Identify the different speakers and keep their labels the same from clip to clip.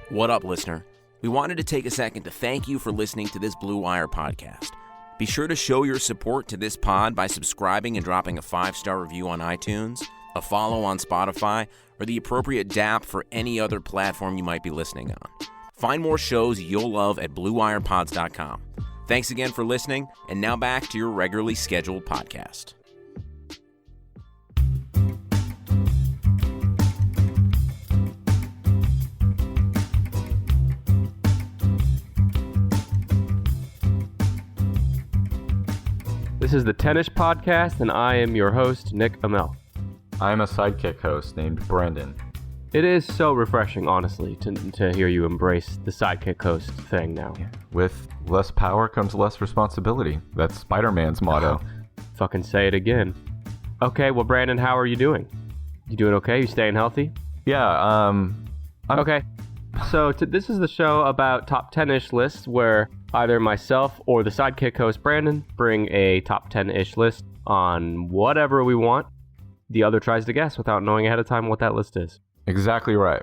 Speaker 1: What up, listener? We wanted to take a second to thank you for listening to this Blue Wire podcast. Be sure to show your support to this pod by subscribing and dropping a 5-star review on iTunes, a follow on Spotify, or the appropriate DAP for any other platform you might be listening on. Find more shows you'll love at BlueWirePods.com. Thanks again for listening, and now back to your regularly scheduled podcast.
Speaker 2: This is the Tennis Podcast, and I am your host, Nick Amell.
Speaker 3: I'm a sidekick host named Brandon.
Speaker 2: It is so refreshing, honestly, to hear you embrace the sidekick host thing now.
Speaker 3: Yeah. With less power comes less responsibility. That's Spider-Man's motto.
Speaker 2: Fucking say it again. Okay, well, Brandon, how are you doing? You doing okay? You staying healthy?
Speaker 3: Yeah,
Speaker 2: Okay. So this is the show about top 10-ish lists where either myself or the sidekick host Brandon bring a top 10-ish list on whatever we want. The other tries to guess without knowing ahead of time what that list is.
Speaker 3: Exactly right.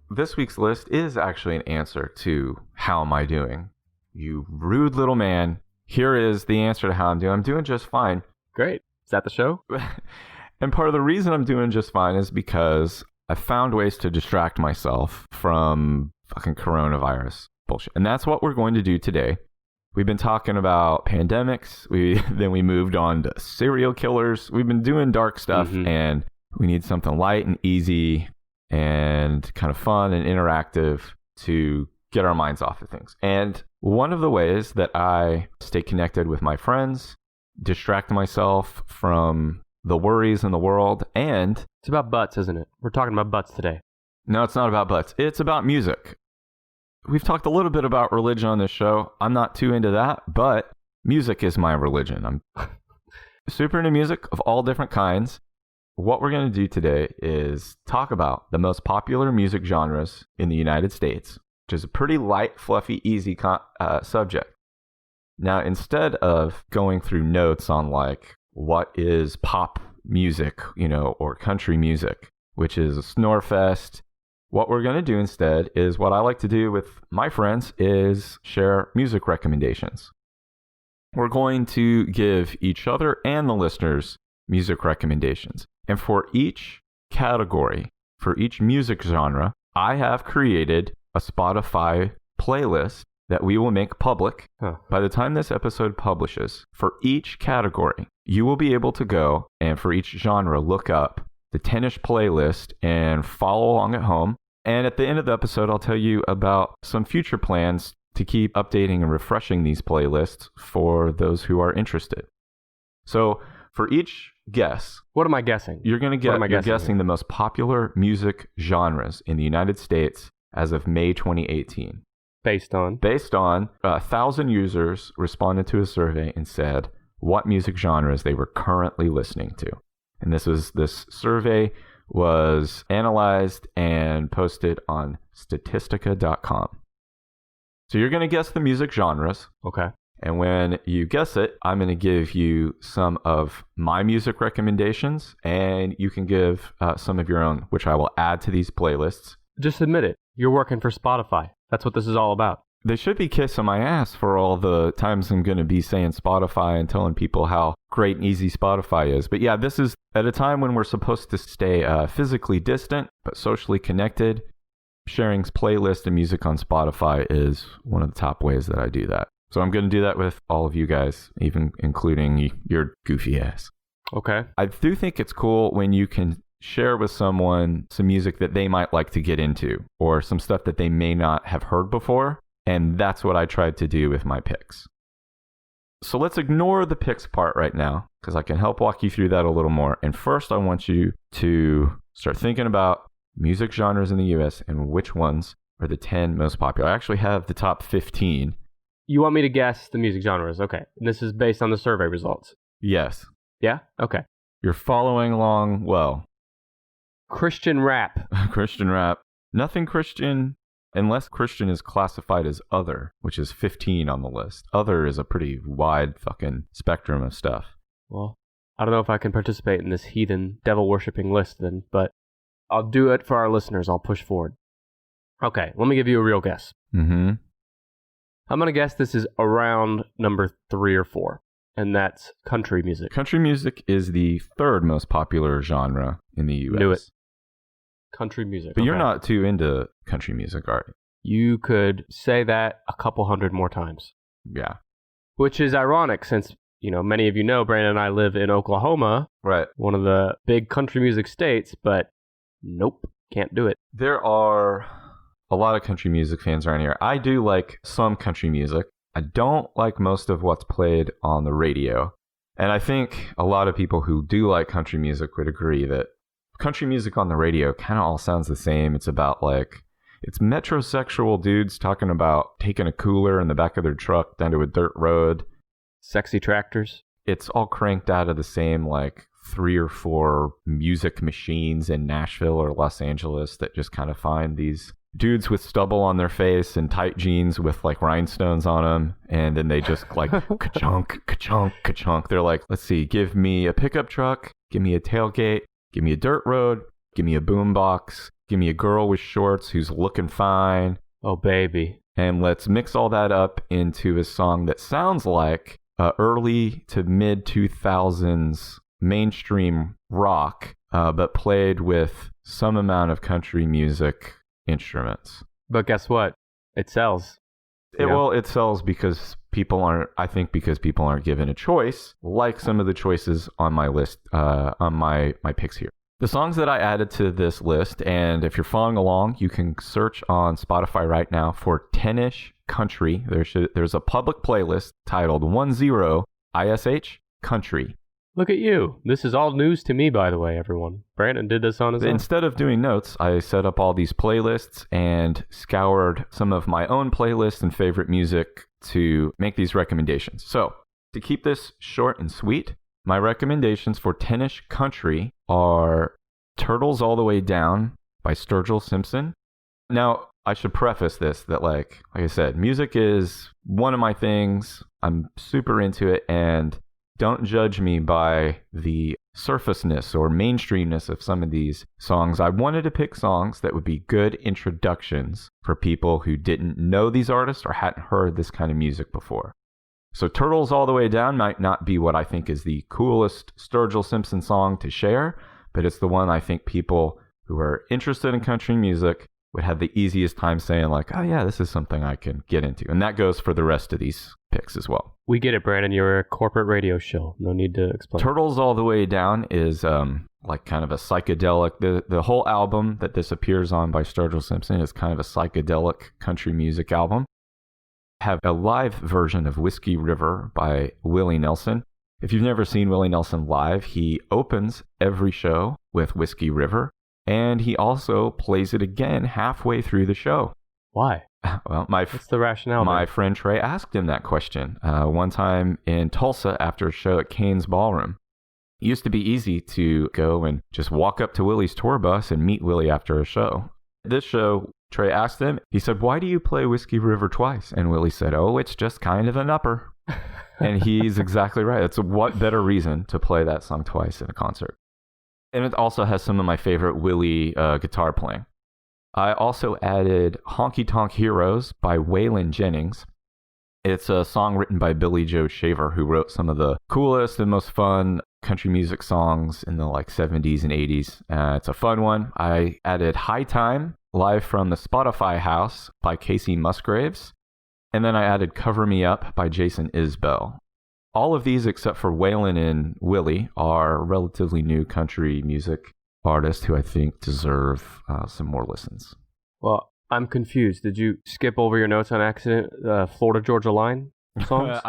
Speaker 3: This week's list is actually an answer to how am I doing? You rude little man. Here is the answer to how I'm doing. I'm doing just fine.
Speaker 2: Great. Is that the show?
Speaker 3: And part of the reason I'm doing just fine is because I found ways to distract myself from fucking coronavirus bullshit. And that's what we're going to do today. We've been talking about pandemics. Then we moved on to serial killers. We've been doing dark stuff, and we need something light and easy and kind of fun and interactive to get our minds off of things. And one of the ways that I stay connected with my friends, distract myself from the worries in the world, and
Speaker 2: It's about butts, isn't it? We're talking about butts today.
Speaker 3: no, it's not about butts. It's about music. We've talked a little bit about religion on this show. I'm not too into that, but music is my religion. I'm super into music of all different kinds. What we're going to do today is talk about the most popular music genres in the United States, which is a pretty light, fluffy, easy subject. Now, instead of going through notes on like what is pop music, or country music, which is a snore fest, what we're going to do instead is what I like to do with my friends is share music recommendations. We're going to give each other and the listeners music recommendations. And for each category, for each music genre, I have created a Spotify playlist that we will make public. By the time this episode publishes, for each category, you will be able to go and for each genre, look up the 10-ish playlist and follow along at home. And at the end of the episode, I'll tell you about some future plans to keep updating and refreshing these playlists for those who are interested. So for each guess,
Speaker 2: What am I guessing?
Speaker 3: you're going to you're guessing the most popular music genres in the United States as of May 2018.
Speaker 2: Based on?
Speaker 3: Based on 1,000 users responded to a survey and said what music genres they were currently listening to. And this survey was analyzed and posted on Statistica.com. So you're going to guess the music genres.
Speaker 2: Okay.
Speaker 3: And when you guess it, I'm going to give you some of my music recommendations, and you can give some of your own, which I will add to these playlists.
Speaker 2: Just admit it. You're working for Spotify. That's what this is all about.
Speaker 3: They should be kissing my ass for all the times I'm going to be saying Spotify and telling people how great and easy Spotify is. But yeah, this is at a time when we're supposed to stay physically distant, but socially connected. Sharing playlists and music on Spotify is one of the top ways that I do that. So I'm going to do that with all of you guys, even including your goofy ass.
Speaker 2: Okay.
Speaker 3: I do think it's cool when you can share with someone some music that they might like to get into or some stuff that they may not have heard before. And that's what I tried to do with my picks. So let's ignore the picks part right now because I can help walk you through that a little more. And first, I want you to start thinking about music genres in the US and which ones are the 10 most popular. I actually have the top 15.
Speaker 2: You want me to guess the music genres? Okay. And this is based on the survey results.
Speaker 3: Yes.
Speaker 2: Yeah? Okay.
Speaker 3: You're following along well.
Speaker 2: Christian rap.
Speaker 3: Christian rap. Nothing Christian, unless Christian is classified as other, which is 15 on the list. Other is a pretty wide fucking spectrum of stuff.
Speaker 2: Well, I don't know if I can participate in this heathen, devil-worshipping list then, but I'll do it for our listeners. I'll push forward. Okay, let me give you a real guess.
Speaker 3: Mm-hmm.
Speaker 2: I'm going to guess this is around number 3 or 4, and that's country music.
Speaker 3: Country music is the third most popular genre in the U.S.
Speaker 2: Knew it. Country music.
Speaker 3: But you're
Speaker 2: okay.
Speaker 3: not too into country music, are
Speaker 2: You could say that a couple hundred more times.
Speaker 3: you? Yeah.
Speaker 2: Which is ironic since, many of you know, Brandon and I live in Oklahoma,
Speaker 3: Right.
Speaker 2: one of the big country music states, but nope, can't do it.
Speaker 3: There are a lot of country music fans around here. I do like some country music. I don't like most of what's played on the radio. And I think a lot of people who do like country music would agree that country music on the radio kind of all sounds the same. It's about it's metrosexual dudes talking about taking a cooler in the back of their truck down to a dirt road.
Speaker 2: Sexy tractors.
Speaker 3: It's all cranked out of the same 3 or 4 music machines in Nashville or Los Angeles that just kind of find these dudes with stubble on their face and tight jeans with rhinestones on them, and then they just ka-chunk, ka-chunk, ka-chunk. They're like, let's see, give me a pickup truck, give me a tailgate, give me a dirt road, give me a boombox, give me a girl with shorts who's looking fine.
Speaker 2: Oh, baby.
Speaker 3: And let's mix all that up into a song that sounds like early to mid 2000s mainstream rock, but played with some amount of country music instruments.
Speaker 2: But guess what? It sells.
Speaker 3: Well, it sells because people aren't given a choice, like some of the choices on my list, on my picks here. The songs that I added to this list, and if you're following along, you can search on Spotify right now for 10ish Country. There's a public playlist titled 10 ISH Country.
Speaker 2: Look at you. This is all news to me, by the way, everyone. Brandon did this on his own.
Speaker 3: Instead of doing notes, I set up all these playlists and scoured some of my own playlists and favorite music to make these recommendations. So, to keep this short and sweet, my recommendations for 10ish Country are Turtles All the Way Down by Sturgill Simpson. Now, I should preface this that like I said, music is one of my things. I'm super into it, and don't judge me by the surfaceness or mainstreamness of some of these songs. I wanted to pick songs that would be good introductions for people who didn't know these artists or hadn't heard this kind of music before. So Turtles All the Way Down might not be what I think is the coolest Sturgill Simpson song to share, but it's the one I think people who are interested in country music would have the easiest time saying like, oh yeah, this is something I can get into. And that goes for the rest of these picks as well.
Speaker 2: We get it, Brandon. You're a corporate radio show. No need to explain.
Speaker 3: Turtles All the Way Down is like kind of a psychedelic. The whole album that this appears on by Sturgill Simpson is kind of a psychedelic country music album. Have a live version of Whiskey River by Willie Nelson. If you've never seen Willie Nelson live, he opens every show with Whiskey River, and he also plays it again halfway through the show.
Speaker 2: Why?
Speaker 3: Well,
Speaker 2: what's the rationale?
Speaker 3: My friend Trey asked him that question one time in Tulsa after a show at Kane's Ballroom. It used to be easy to go and just walk up to Willie's tour bus and meet Willie after a show. This show, Trey asked him, he said, "Why do you play Whiskey River twice?" And Willie said, "Oh, it's just kind of an upper." And he's exactly right. It's what better reason to play that song twice in a concert. And it also has some of my favorite Willie guitar playing. I also added Honky Tonk Heroes by Waylon Jennings. It's a song written by Billy Joe Shaver, who wrote some of the coolest and most fun country music songs in the 70s and 80s. It's a fun one. I added High Time, live from the Spotify House by Casey Musgraves. And then I added Cover Me Up by Jason Isbell. All of these, except for Waylon and Willie, are relatively new country music artists who I think deserve some more listens.
Speaker 2: Well, I'm confused. Did you skip over your notes on accident? Florida Georgia Line songs?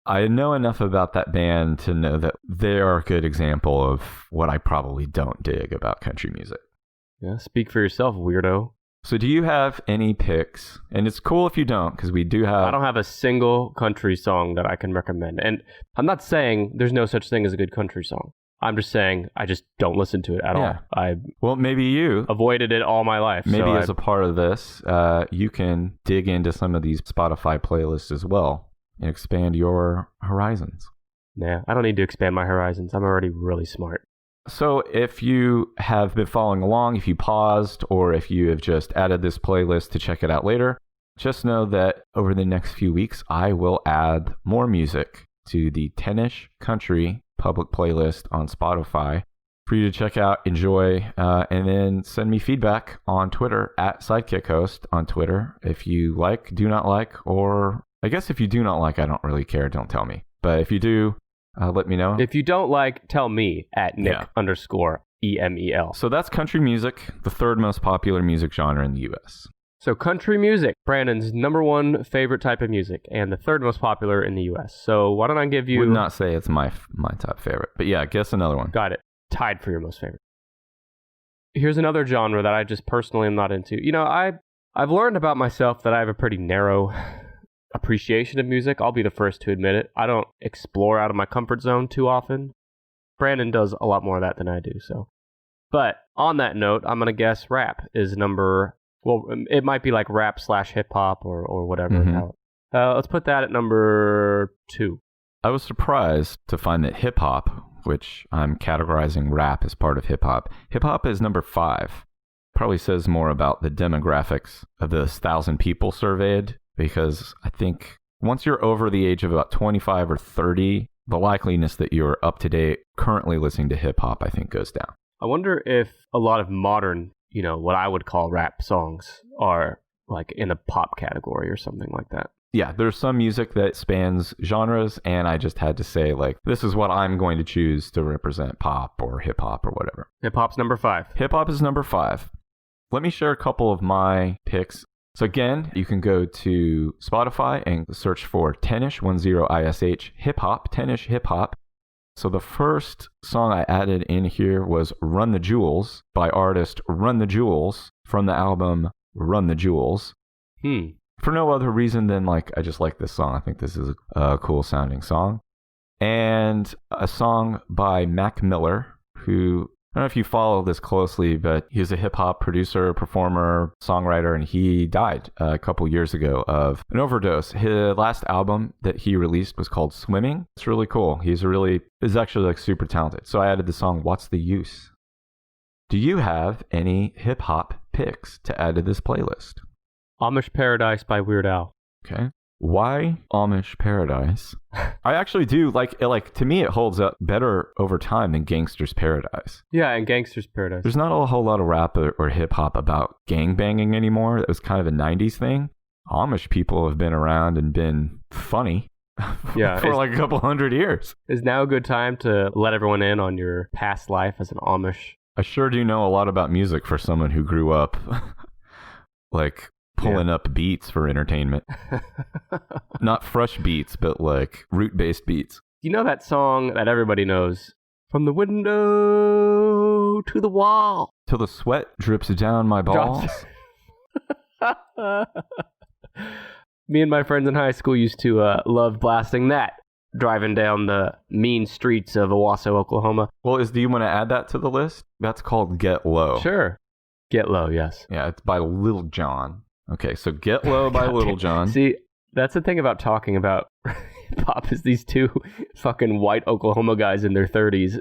Speaker 3: I know enough about that band to know that they are a good example of what I probably don't dig about country music.
Speaker 2: Yeah, speak for yourself, weirdo.
Speaker 3: So do you have any picks? And it's cool if you don't, because we do have...
Speaker 2: I don't have a single country song that I can recommend. And I'm not saying there's no such thing as a good country song. I'm just saying I just don't listen to it at all.
Speaker 3: Well, maybe you
Speaker 2: avoided it all my life.
Speaker 3: Maybe as a part of this, you can dig into some of these Spotify playlists as well and expand your horizons.
Speaker 2: Nah, I don't need to expand my horizons. I'm already really smart.
Speaker 3: So if you have been following along, if you paused, or if you have just added this playlist to check it out later, just know that over the next few weeks, I will add more music to the 10ish Country public playlist on Spotify for you to check out, enjoy, and then send me feedback on Twitter at SidekickHost on Twitter if you like, do not like, or I guess if you do not like, I don't really care. Don't tell me. But if you do, let me know.
Speaker 2: If you don't like, tell me at Nick_EMEL.
Speaker 3: So that's country music, the third most popular music genre in the U.S.
Speaker 2: So country music, Brandon's number one favorite type of music, and the third most popular in the U.S. So why don't I give you...
Speaker 3: Would not say it's my top favorite, but yeah, guess another one.
Speaker 2: Got it. Tied for your most favorite. Here's another genre that I just personally am not into. You know, I've learned about myself that I have a pretty narrow appreciation of music. I'll be the first to admit it. I don't explore out of my comfort zone too often. Brandon does a lot more of that than I do, so. But on that note, I'm going to guess rap is number... Well, it might be like rap/hip-hop or whatever.
Speaker 3: Mm-hmm.
Speaker 2: Let's put that at number 2.
Speaker 3: I was surprised to find that hip-hop, which I'm categorizing rap as part of hip-hop is number 5. Probably says more about the demographics of the 1,000 people surveyed, because I think once you're over the age of about 25 or 30, the likeliness that you're up to date currently listening to hip-hop, I think, goes down.
Speaker 2: I wonder if a lot of modern, you know, what I would call rap songs are like in a pop category or something like that.
Speaker 3: Yeah, there's some music that spans genres, and I just had to say, like, this is what I'm going to choose to represent pop or hip-hop or whatever.
Speaker 2: Hip-hop's number 5.
Speaker 3: Hip-hop is number 5. Let me share a couple of my picks. So again, you can go to Spotify and search for 10ish, 10ish hip-hop, 10ish hip-hop. So the first song I added in here was Run the Jewels by artist Run the Jewels from the album Run the Jewels. For no other reason than, like, I just like this song. I think this is a cool sounding song. And a song by Mac Miller, who, I don't know if you follow this closely, but he's a hip hop producer, performer, songwriter, and he died a couple years ago of an overdose. His last album that he released was called Swimming. It's really cool. He's actually like super talented. So I added the song What's the Use? Do you have any hip hop picks to add to this playlist?
Speaker 2: Amish Paradise by Weird Al.
Speaker 3: Okay. Why Amish Paradise? I actually do like to me it holds up better over time than Gangster's Paradise.
Speaker 2: Yeah, and Gangster's Paradise.
Speaker 3: There's not a whole lot of rap or hip hop about gangbanging anymore. That was kind of a 90s thing. Amish people have been around and been funny for like a couple hundred years.
Speaker 2: Is now a good time to let everyone in on your past life as an Amish?
Speaker 3: I sure do know a lot about music for someone who grew up like pulling up beats for entertainment. Not fresh beats, but like root-based beats.
Speaker 2: You know that song that everybody knows? From the window to the wall.
Speaker 3: Till the sweat drips down my balls.
Speaker 2: Me and my friends in high school used to love blasting that, driving down the mean streets of Owasso, Oklahoma.
Speaker 3: Well, do you want to add that to the list? That's called Get Low.
Speaker 2: Sure. Get Low, yes.
Speaker 3: Yeah, it's by Lil Jon. Okay, so Get Low by Lil Jon.
Speaker 2: See, that's the thing about talking about hip-hop is these two fucking white Oklahoma guys in their 30s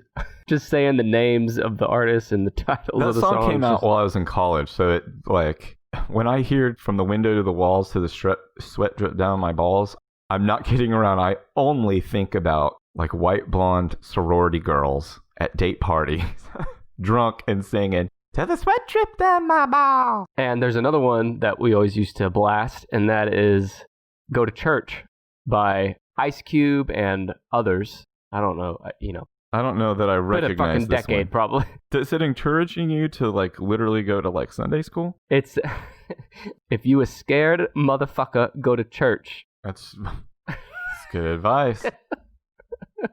Speaker 2: just saying the names of the artists and the titles of the songs.
Speaker 3: That song came out while I was in college, so it, like, when I hear From the Window to the Walls to the Sweat Drip Down My Balls, I'm not kidding around. I only think about, like, white blonde sorority girls at date parties, drunk and singing, "Till the sweat drip down my ball."
Speaker 2: And there's another one that we always used to blast, and that is Go to Church by Ice Cube and others. I don't know,
Speaker 3: I don't know that I recognize
Speaker 2: been a fucking
Speaker 3: this
Speaker 2: decade,
Speaker 3: one.
Speaker 2: probably.
Speaker 3: Is it encouraging you to, like, literally go to, like, Sunday school?
Speaker 2: It's, if you a scared motherfucker, go to church.
Speaker 3: That's good advice.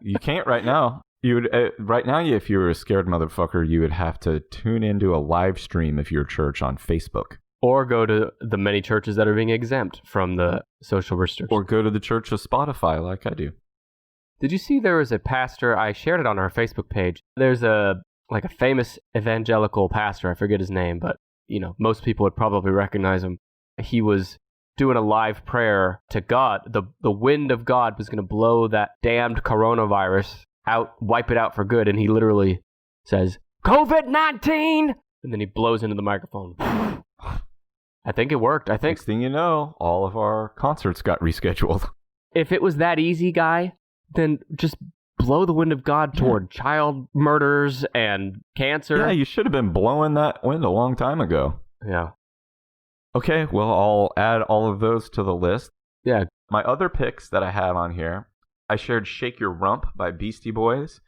Speaker 3: You can't right now. You would right now. If you were a scared motherfucker, you would have to tune into a live stream of your church on Facebook,
Speaker 2: or go to the many churches that are being exempt from the social restrictions,
Speaker 3: or go to the church of Spotify, like I do.
Speaker 2: Did you see there was a pastor? I shared it on our Facebook page. There's a famous evangelical pastor. I forget his name, but most people would probably recognize him. He was doing a live prayer to God. The wind of God was going to blow that damned coronavirus out, wipe it out for good, and he literally says, COVID-19! And then he blows into the microphone. I think it worked. I think
Speaker 3: Next thing you know, all of our concerts got rescheduled.
Speaker 2: if it was that easy, Guy, then just blow the wind of God toward child murders and cancer.
Speaker 3: Yeah, you should have been blowing that wind a long time ago.
Speaker 2: Yeah.
Speaker 3: Okay, well, I'll add all of those to the list.
Speaker 2: Yeah.
Speaker 3: My other picks that I have on here, I shared Shake Your Rump by Beastie Boys.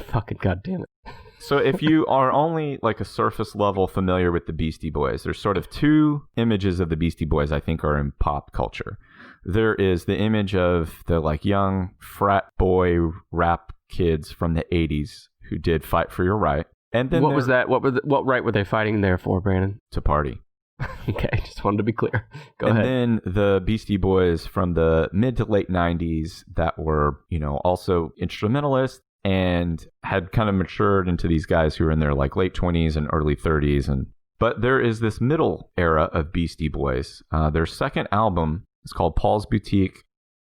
Speaker 2: Fucking goddamn it.
Speaker 3: So if you are only like a surface level familiar with the Beastie Boys, there's sort of two images of the Beastie Boys I think are in pop culture. There is the image of the like young frat boy rap kids from the 80s who did fight for your right. And then
Speaker 2: What was that? What right were they fighting there for, Brandon?
Speaker 3: to party.
Speaker 2: Okay, just wanted to be clear. Go
Speaker 3: And
Speaker 2: ahead.
Speaker 3: then the Beastie Boys from the mid to late 90s that were, you know, also instrumentalists and had kind of matured into these guys who were in their like late 20s and early 30s. But there is this middle era of Beastie Boys. Their second album is called Paul's Boutique.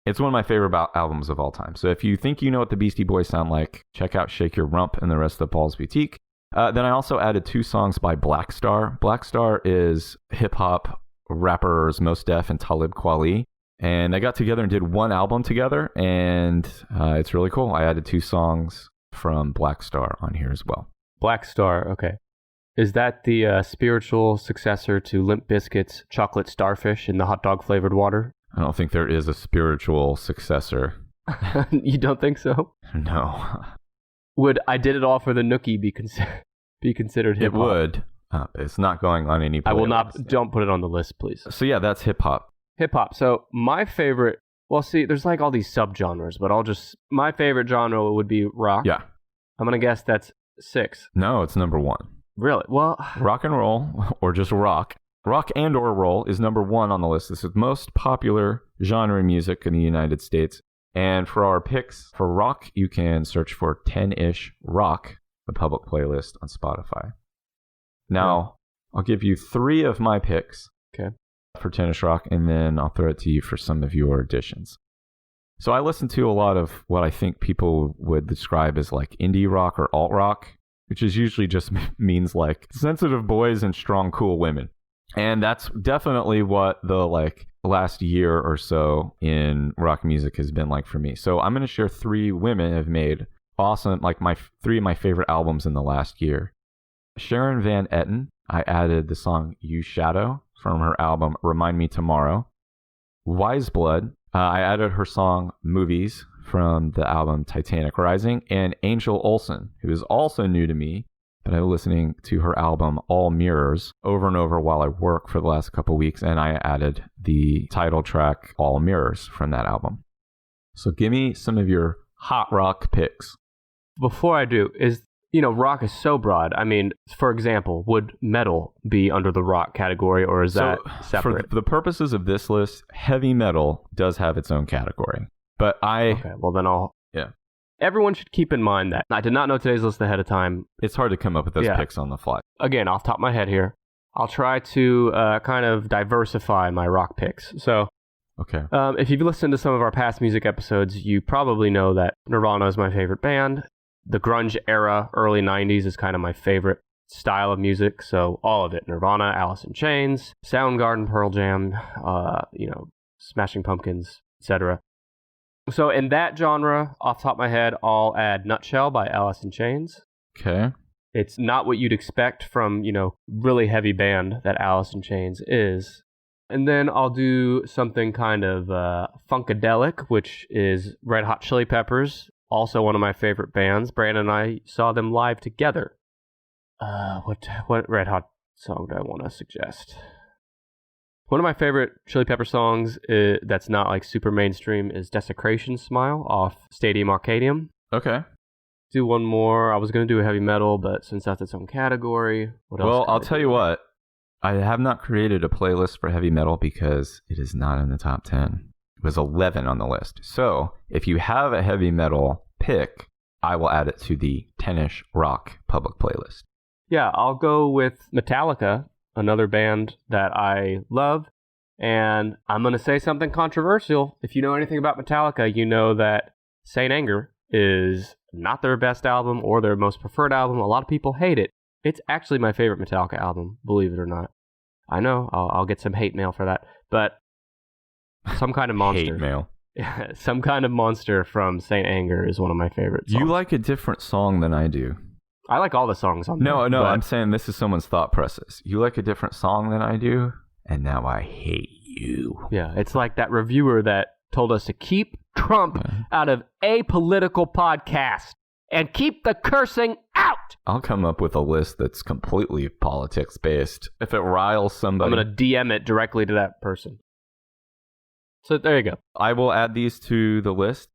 Speaker 3: It's one of my favorite albums of all time. So if you think you know what the Beastie Boys sound like, check out Shake Your Rump and the rest of Paul's Boutique. Then I also added 2 songs by Black Star. Black Star is hip-hop rappers Mos Def and Talib Kweli. And they got together and did one album together, and it's really cool. I added 2 songs from Black Star on here as well.
Speaker 2: Black Star, okay. Is that the spiritual successor to Limp Bizkit's Chocolate Starfish in the hot dog flavored water?
Speaker 3: I don't think there is a spiritual successor.
Speaker 2: You don't think so?
Speaker 3: No.
Speaker 2: Would I Did It All for the Nookie be considered hip
Speaker 3: It
Speaker 2: hop?
Speaker 3: would. It's not going on any playlist.
Speaker 2: I will not. Don't put it on the list, please.
Speaker 3: So yeah, that's hip-hop.
Speaker 2: Hip hop. So my favorite. Well, see, there's like all these subgenres, but my favorite genre would be rock.
Speaker 3: Yeah.
Speaker 2: I'm gonna guess that's 6.
Speaker 3: No, it's number 1.
Speaker 2: Really? Well,
Speaker 3: Rock and roll, or just rock. Rock and or roll is number 1 on the list. This is the most popular genre of music in the United States. And for our picks for rock, you can search for 10-ish Rock, the public playlist on Spotify. Now, I'll give you 3 of my picks for 10-ish Rock, and then I'll throw it to you for some of your additions. So I listen to a lot of what I think people would describe as like indie rock or alt rock, which is usually just means like sensitive boys and strong, cool women. And that's definitely what the like last year or so in rock music has been like for me. So I'm going to share 3 women have made awesome, like 3 of my favorite albums in the last year. Sharon Van Etten, I added the song You Shadow from her album Remind Me Tomorrow. Wise Blood, I added her song Movies from the album Titanic Rising. And Angel Olsen, who is also new to me, but I was listening to her album All Mirrors over and over while I work for the last couple weeks, and I added the title track All Mirrors from that album. So give me some of your hot rock picks.
Speaker 2: before I do, rock is so broad. I mean, for example, would metal be under the rock category, or is that separate?
Speaker 3: For the purposes of this list, heavy metal does have its own category. But
Speaker 2: Okay, well then
Speaker 3: Yeah.
Speaker 2: Everyone should keep in mind that I did not know today's list ahead of time.
Speaker 3: It's hard to come up with those picks on the fly.
Speaker 2: Again, off the top of my head here, I'll try to kind of diversify my rock picks. So,
Speaker 3: Okay.
Speaker 2: if you've listened to some of our past music episodes, you probably know that Nirvana is my favorite band. The grunge era, early 90s, is kind of my favorite style of music. So all of it: Nirvana, Alice in Chains, Soundgarden, Pearl Jam, Smashing Pumpkins, etc. So in that genre, off the top of my head, I'll add Nutshell by Alice in Chains.
Speaker 3: Okay.
Speaker 2: It's not what you'd expect from, really heavy band that Alice in Chains is. And then I'll do something kind of funkadelic, which is Red Hot Chili Peppers, also one of my favorite bands. Brandon and I saw them live together. What Red Hot song do I want to suggest? One of my favorite Chili Pepper songs that's not like super mainstream is Desecration Smile off Stadium Arcadium.
Speaker 3: Okay.
Speaker 2: Do one more. I was going to do a heavy metal, but since that's its own category, what else?
Speaker 3: Well,
Speaker 2: can
Speaker 3: I'll
Speaker 2: I
Speaker 3: tell
Speaker 2: do?
Speaker 3: you what. I have not created a playlist for heavy metal because it is not in the top 10. It was 11 on the list. So if you have a heavy metal pick, I will add it to the 10-ish rock public playlist.
Speaker 2: Yeah, I'll go with Metallica, another band that I love. And I'm going to say something controversial. If you know anything about Metallica, you know that Saint Anger is not their best album or their most preferred album. A lot of people hate it. It's actually my favorite Metallica album, believe it or not. I know, I'll get some hate mail for that, but Some Kind of Monster.
Speaker 3: Hate mail.
Speaker 2: Some Kind of Monster from Saint Anger is one of my favorites.
Speaker 3: You like a different song than I do.
Speaker 2: I like all the songs on
Speaker 3: No,
Speaker 2: there.
Speaker 3: no,
Speaker 2: but
Speaker 3: I'm saying this is someone's thought process. You like a different song than I do, and now I hate you.
Speaker 2: Yeah, it's like that reviewer that told us to keep Trump out of apolitical podcast and keep the cursing out.
Speaker 3: I'll come up with a list that's completely politics based. If it riles somebody,
Speaker 2: I'm going to DM it directly to that person. So there you go.
Speaker 3: I will add these to the list.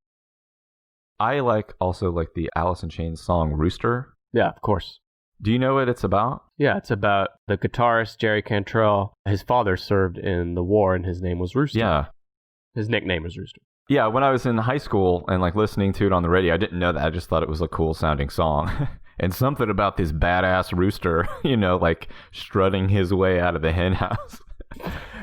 Speaker 3: I also like the Alice in Chains song Rooster.
Speaker 2: Yeah, of course.
Speaker 3: Do you know what it's about?
Speaker 2: Yeah, it's about the guitarist Jerry Cantrell. His father served in the war, and his name was Rooster.
Speaker 3: Yeah.
Speaker 2: His nickname was Rooster.
Speaker 3: Yeah, when I was in high school and listening to it on the radio, I didn't know that. I just thought it was a cool sounding song. And something about this badass rooster, strutting his way out of the hen house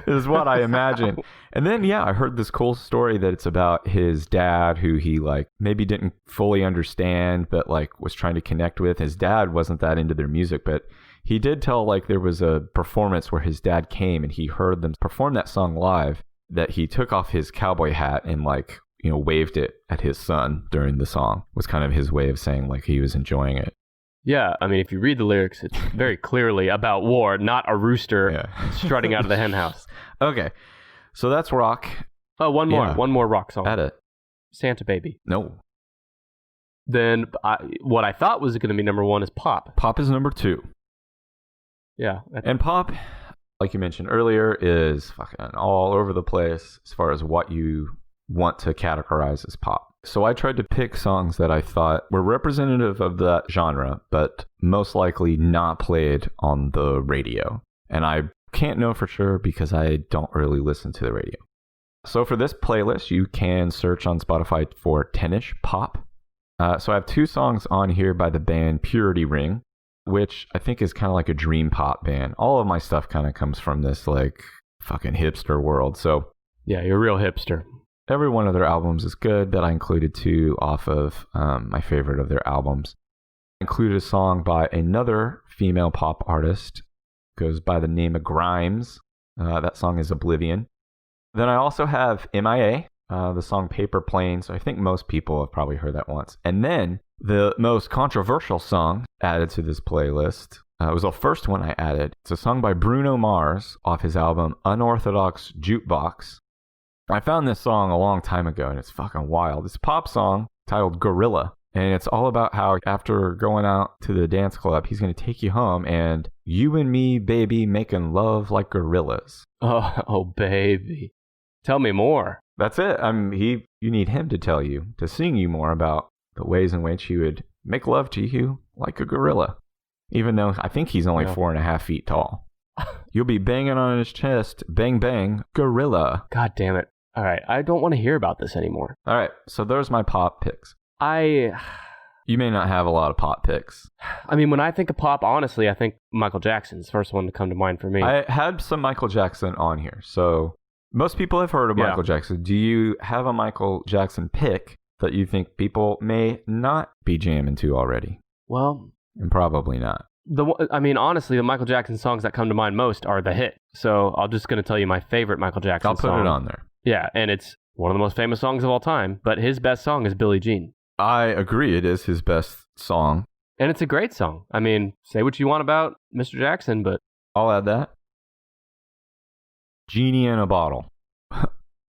Speaker 3: is what I imagine. And then, yeah, I heard this cool story that it's about his dad who he maybe didn't fully understand, but was trying to connect with. His dad wasn't that into their music, but he did tell there was a performance where his dad came and he heard them perform that song live, that he took off his cowboy hat and waved it at his son during the song. Was kind of his way of saying he was enjoying it.
Speaker 2: Yeah, I mean, if you read the lyrics, it's very clearly about war, not a rooster strutting out of the hen house.
Speaker 3: Okay, so that's rock.
Speaker 2: Oh, one more.
Speaker 3: Yeah.
Speaker 2: One more rock song.
Speaker 3: Add it.
Speaker 2: Santa Baby.
Speaker 3: No.
Speaker 2: Then what I thought was going to be number one is pop.
Speaker 3: Pop is number 2.
Speaker 2: Yeah.
Speaker 3: And pop, like you mentioned earlier, is fucking all over the place as far as what you want to categorize as pop. So I tried to pick songs that I thought were representative of that genre, but most likely not played on the radio. And I can't know for sure because I don't really listen to the radio. So for this playlist, you can search on Spotify for 10-ish pop. So I have 2 songs on here by the band Purity Ring, which I think is kind of like a dream pop band. All of my stuff kind of comes from this fucking hipster world. So
Speaker 2: yeah, you're a real hipster.
Speaker 3: Every one of their albums is good, but I included 2 off of my favorite of their albums. I included a song by another female pop artist, goes by the name of Grimes. That song is Oblivion. Then I also have MIA, the song Paper Planes. I think most people have probably heard that once. And then the most controversial song added to this playlist was the first one I added. It's a song by Bruno Mars off his album Unorthodox Jukebox. I found this song a long time ago, and it's fucking wild. It's a pop song titled Gorilla, and it's all about how after going out to the dance club, he's going to take you home, and you and me, baby, making love like gorillas.
Speaker 2: Oh, baby. Tell me more.
Speaker 3: That's it. You need him to tell you, to sing you more about the ways in which he would make love to you like a gorilla, even though I think he's only 4.5 feet tall. You'll be banging on his chest, bang, bang, gorilla.
Speaker 2: God damn it. All right, I don't want to hear about this anymore.
Speaker 3: All right, so there's my pop picks.
Speaker 2: You
Speaker 3: may not have a lot of pop picks.
Speaker 2: I mean, when I think of pop, honestly, I think Michael Jackson's the first one to come to mind for me.
Speaker 3: I had some Michael Jackson on here, so most people have heard of Michael Jackson. Do you have a Michael Jackson pick that you think people may not be jamming to already?
Speaker 2: Well,
Speaker 3: and probably not.
Speaker 2: Honestly, the Michael Jackson songs that come to mind most are the hit. So I'm just going to tell you my favorite Michael Jackson song.
Speaker 3: I'll put it on there.
Speaker 2: Yeah, and it's one of the most famous songs of all time, but his best song is Billie Jean.
Speaker 3: I agree, it is his best song.
Speaker 2: And it's a great song. I mean, say what you want about Mr. Jackson, but...
Speaker 3: I'll add that. Genie in a Bottle.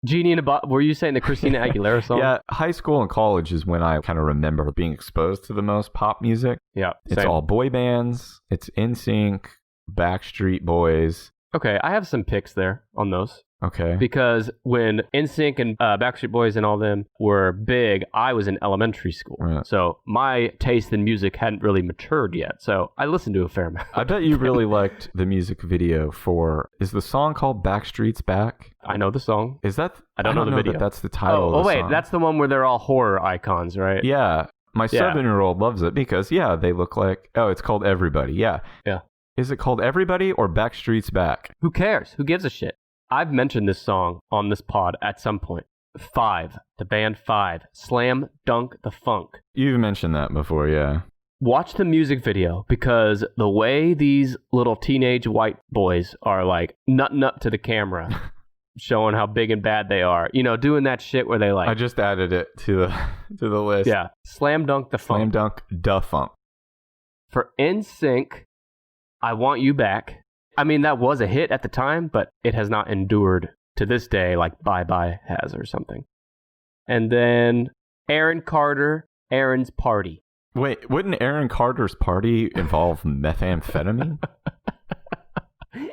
Speaker 2: Genie in a Bottle? Were you saying the Christina Aguilera song?
Speaker 3: Yeah, high school and college is when I kind of remember being exposed to the most pop music.
Speaker 2: Yeah,
Speaker 3: same. It's all boy bands. It's NSYNC, Backstreet Boys.
Speaker 2: Okay, I have some picks there on those.
Speaker 3: Okay.
Speaker 2: Because when NSYNC and Backstreet Boys and all them were big, I was in elementary school.
Speaker 3: Right.
Speaker 2: So my taste in music hadn't really matured yet. So I listened to a fair amount.
Speaker 3: I bet you really liked the music video for... Is the song called Backstreet's Back?
Speaker 2: I know the song.
Speaker 3: Is that...
Speaker 2: I don't know the video.
Speaker 3: That's the title of the
Speaker 2: wait,
Speaker 3: song.
Speaker 2: that's the one where they're all horror icons, right?
Speaker 3: Yeah. My 7-year-old loves it because, they look like... Oh, it's called Everybody. Yeah.
Speaker 2: Yeah.
Speaker 3: Is it called Everybody or Backstreet's Back?
Speaker 2: Who cares? Who gives a shit? I've mentioned this song on this pod at some point. Five, the band Five, Slam Dunk the Funk.
Speaker 3: You've mentioned that before, yeah.
Speaker 2: Watch the music video, because the way these little teenage white boys are like nutting up to the camera, showing how big and bad they are, you know, doing that shit where they like.
Speaker 3: I just added it to the list.
Speaker 2: Yeah, Slam Dunk the Funk.
Speaker 3: Slam Dunk the Funk.
Speaker 2: For NSYNC, I Want You Back. I mean, that was a hit at the time, but it has not endured to this day like Bye Bye has or something. And then Aaron Carter, Aaron's Party.
Speaker 3: Wait, wouldn't Aaron Carter's Party involve methamphetamine?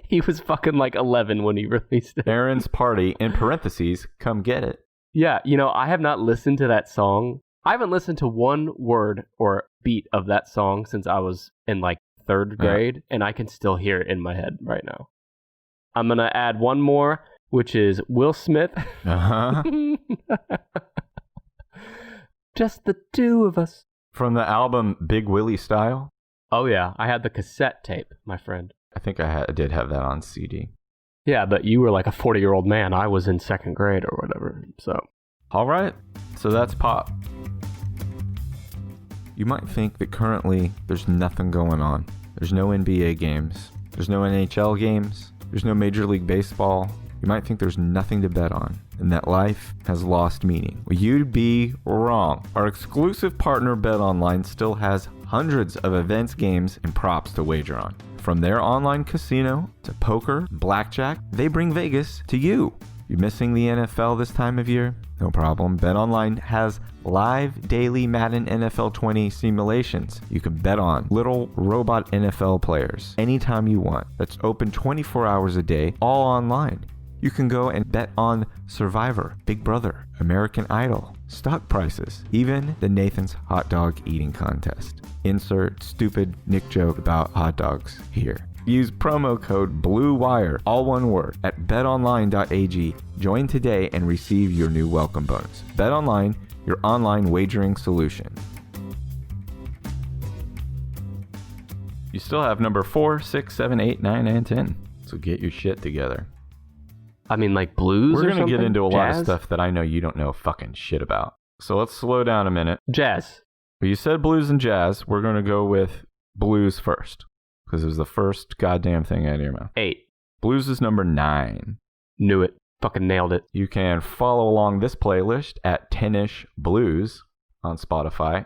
Speaker 2: He was fucking like 11 when he released it.
Speaker 3: Aaron's Party, in parentheses, come get it.
Speaker 2: Yeah, you know, I have not listened to that song. I haven't listened to one word or beat of that song since I was in like 3rd grade, and I can still hear it in my head right now. I'm going to add one more, which is Will Smith.
Speaker 3: Uh-huh.
Speaker 2: Just the two of us.
Speaker 3: From the album Big Willie Style.
Speaker 2: Oh, yeah. I had the cassette tape, my friend.
Speaker 3: I think I did have that on CD.
Speaker 2: Yeah, but you were like a 40-year-old man. I was in 2nd grade or whatever, so.
Speaker 3: All right. So that's pop. You might think that currently there's nothing going on. There's no NBA games. There's no NHL games. There's no Major League Baseball. You might think there's nothing to bet on and that life has lost meaning. Well, you'd be wrong. Our exclusive partner BetOnline still has hundreds of events, games, and props to wager on. From their online casino to poker, blackjack, they bring Vegas to you. You missing the NFL this time of year? No problem. BetOnline has live daily Madden NFL 20 simulations. You can bet on little robot NFL players anytime you want. That's open 24 hours a day, all online. You can go and bet on Survivor, Big Brother, American Idol, stock prices, even the Nathan's hot dog eating contest. Insert stupid Nick joke about hot dogs here. Use promo code BLUEWIRE, all one word, at betonline.ag. Join today and receive your new welcome bonus. BetOnline, your online wagering solution. You still have number 4, 6, 7, 8, 9, and 10. So get your shit together.
Speaker 2: I mean, like blues
Speaker 3: We're
Speaker 2: or
Speaker 3: going to
Speaker 2: something?
Speaker 3: get into a lot of
Speaker 2: Jazz?
Speaker 3: stuff that I know you don't know fucking shit about. So let's slow down a minute.
Speaker 2: Jazz.
Speaker 3: But you said blues and jazz. We're going to go with blues first. Because it was the first goddamn thing out of your mouth.
Speaker 2: 8.
Speaker 3: Blues is number 9.
Speaker 2: Knew it. Fucking nailed it.
Speaker 3: You can follow along this playlist at 10ish Blues on Spotify.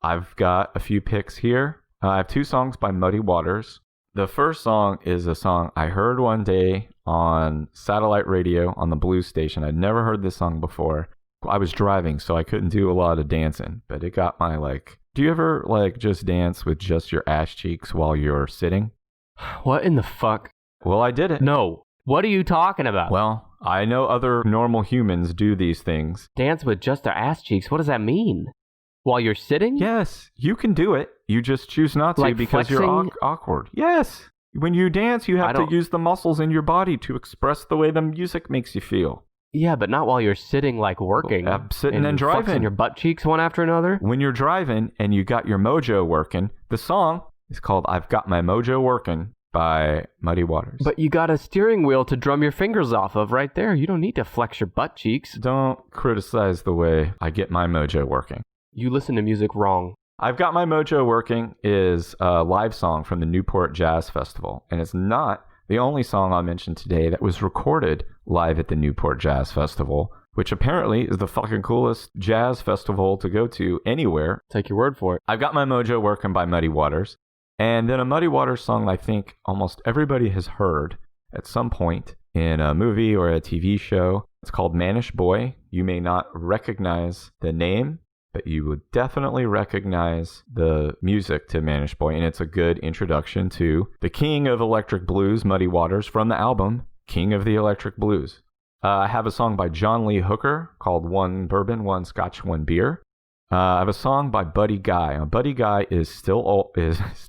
Speaker 3: I've got a few picks here. I have 2 songs by Muddy Waters. The first song is a song I heard one day on satellite radio on the blues station. I'd never heard this song before. I was driving, so I couldn't do a lot of dancing, but it got my like... Do you ever like just dance with just your ass cheeks while you're sitting?
Speaker 2: What in the fuck?
Speaker 3: Well, I did it.
Speaker 2: No. What are you talking about?
Speaker 3: Well, I know other normal humans do these things.
Speaker 2: Dance with just their ass cheeks? What does that mean? While you're sitting?
Speaker 3: Yes, you can do it. You just choose not to
Speaker 2: Like
Speaker 3: because you're
Speaker 2: flexing?
Speaker 3: awkward. Yes. When you dance, you have to use the muscles in your body to express the way the music makes you feel.
Speaker 2: Yeah, but not while you're sitting, like, working.
Speaker 3: I'm sitting and driving.
Speaker 2: Flexing your butt cheeks one after another?
Speaker 3: When you're driving and you got your mojo working, the song is called I've Got My Mojo Working by Muddy Waters.
Speaker 2: But you got a steering wheel to drum your fingers off of right there. You don't need to flex your butt cheeks.
Speaker 3: Don't criticize the way I get my mojo working.
Speaker 2: You listen to music wrong.
Speaker 3: I've Got My Mojo Working is a live song from the Newport Jazz Festival, and it's not the only song I'll mention today that was recorded live at the Newport Jazz Festival, which apparently is the fucking coolest jazz festival to go to anywhere.
Speaker 2: Take your word for it.
Speaker 3: I've Got My Mojo Working by Muddy Waters. And then a Muddy Waters song I think almost everybody has heard at some point in a movie or a TV show. It's called Mannish Boy. You may not recognize the name, but you would definitely recognize the music to Mannish Boy, and it's a good introduction to the king of electric blues, Muddy Waters, from the album King of the Electric Blues. I have a song by John Lee Hooker called One Bourbon, One Scotch, One Beer. I have a song by Buddy Guy. Buddy Guy is still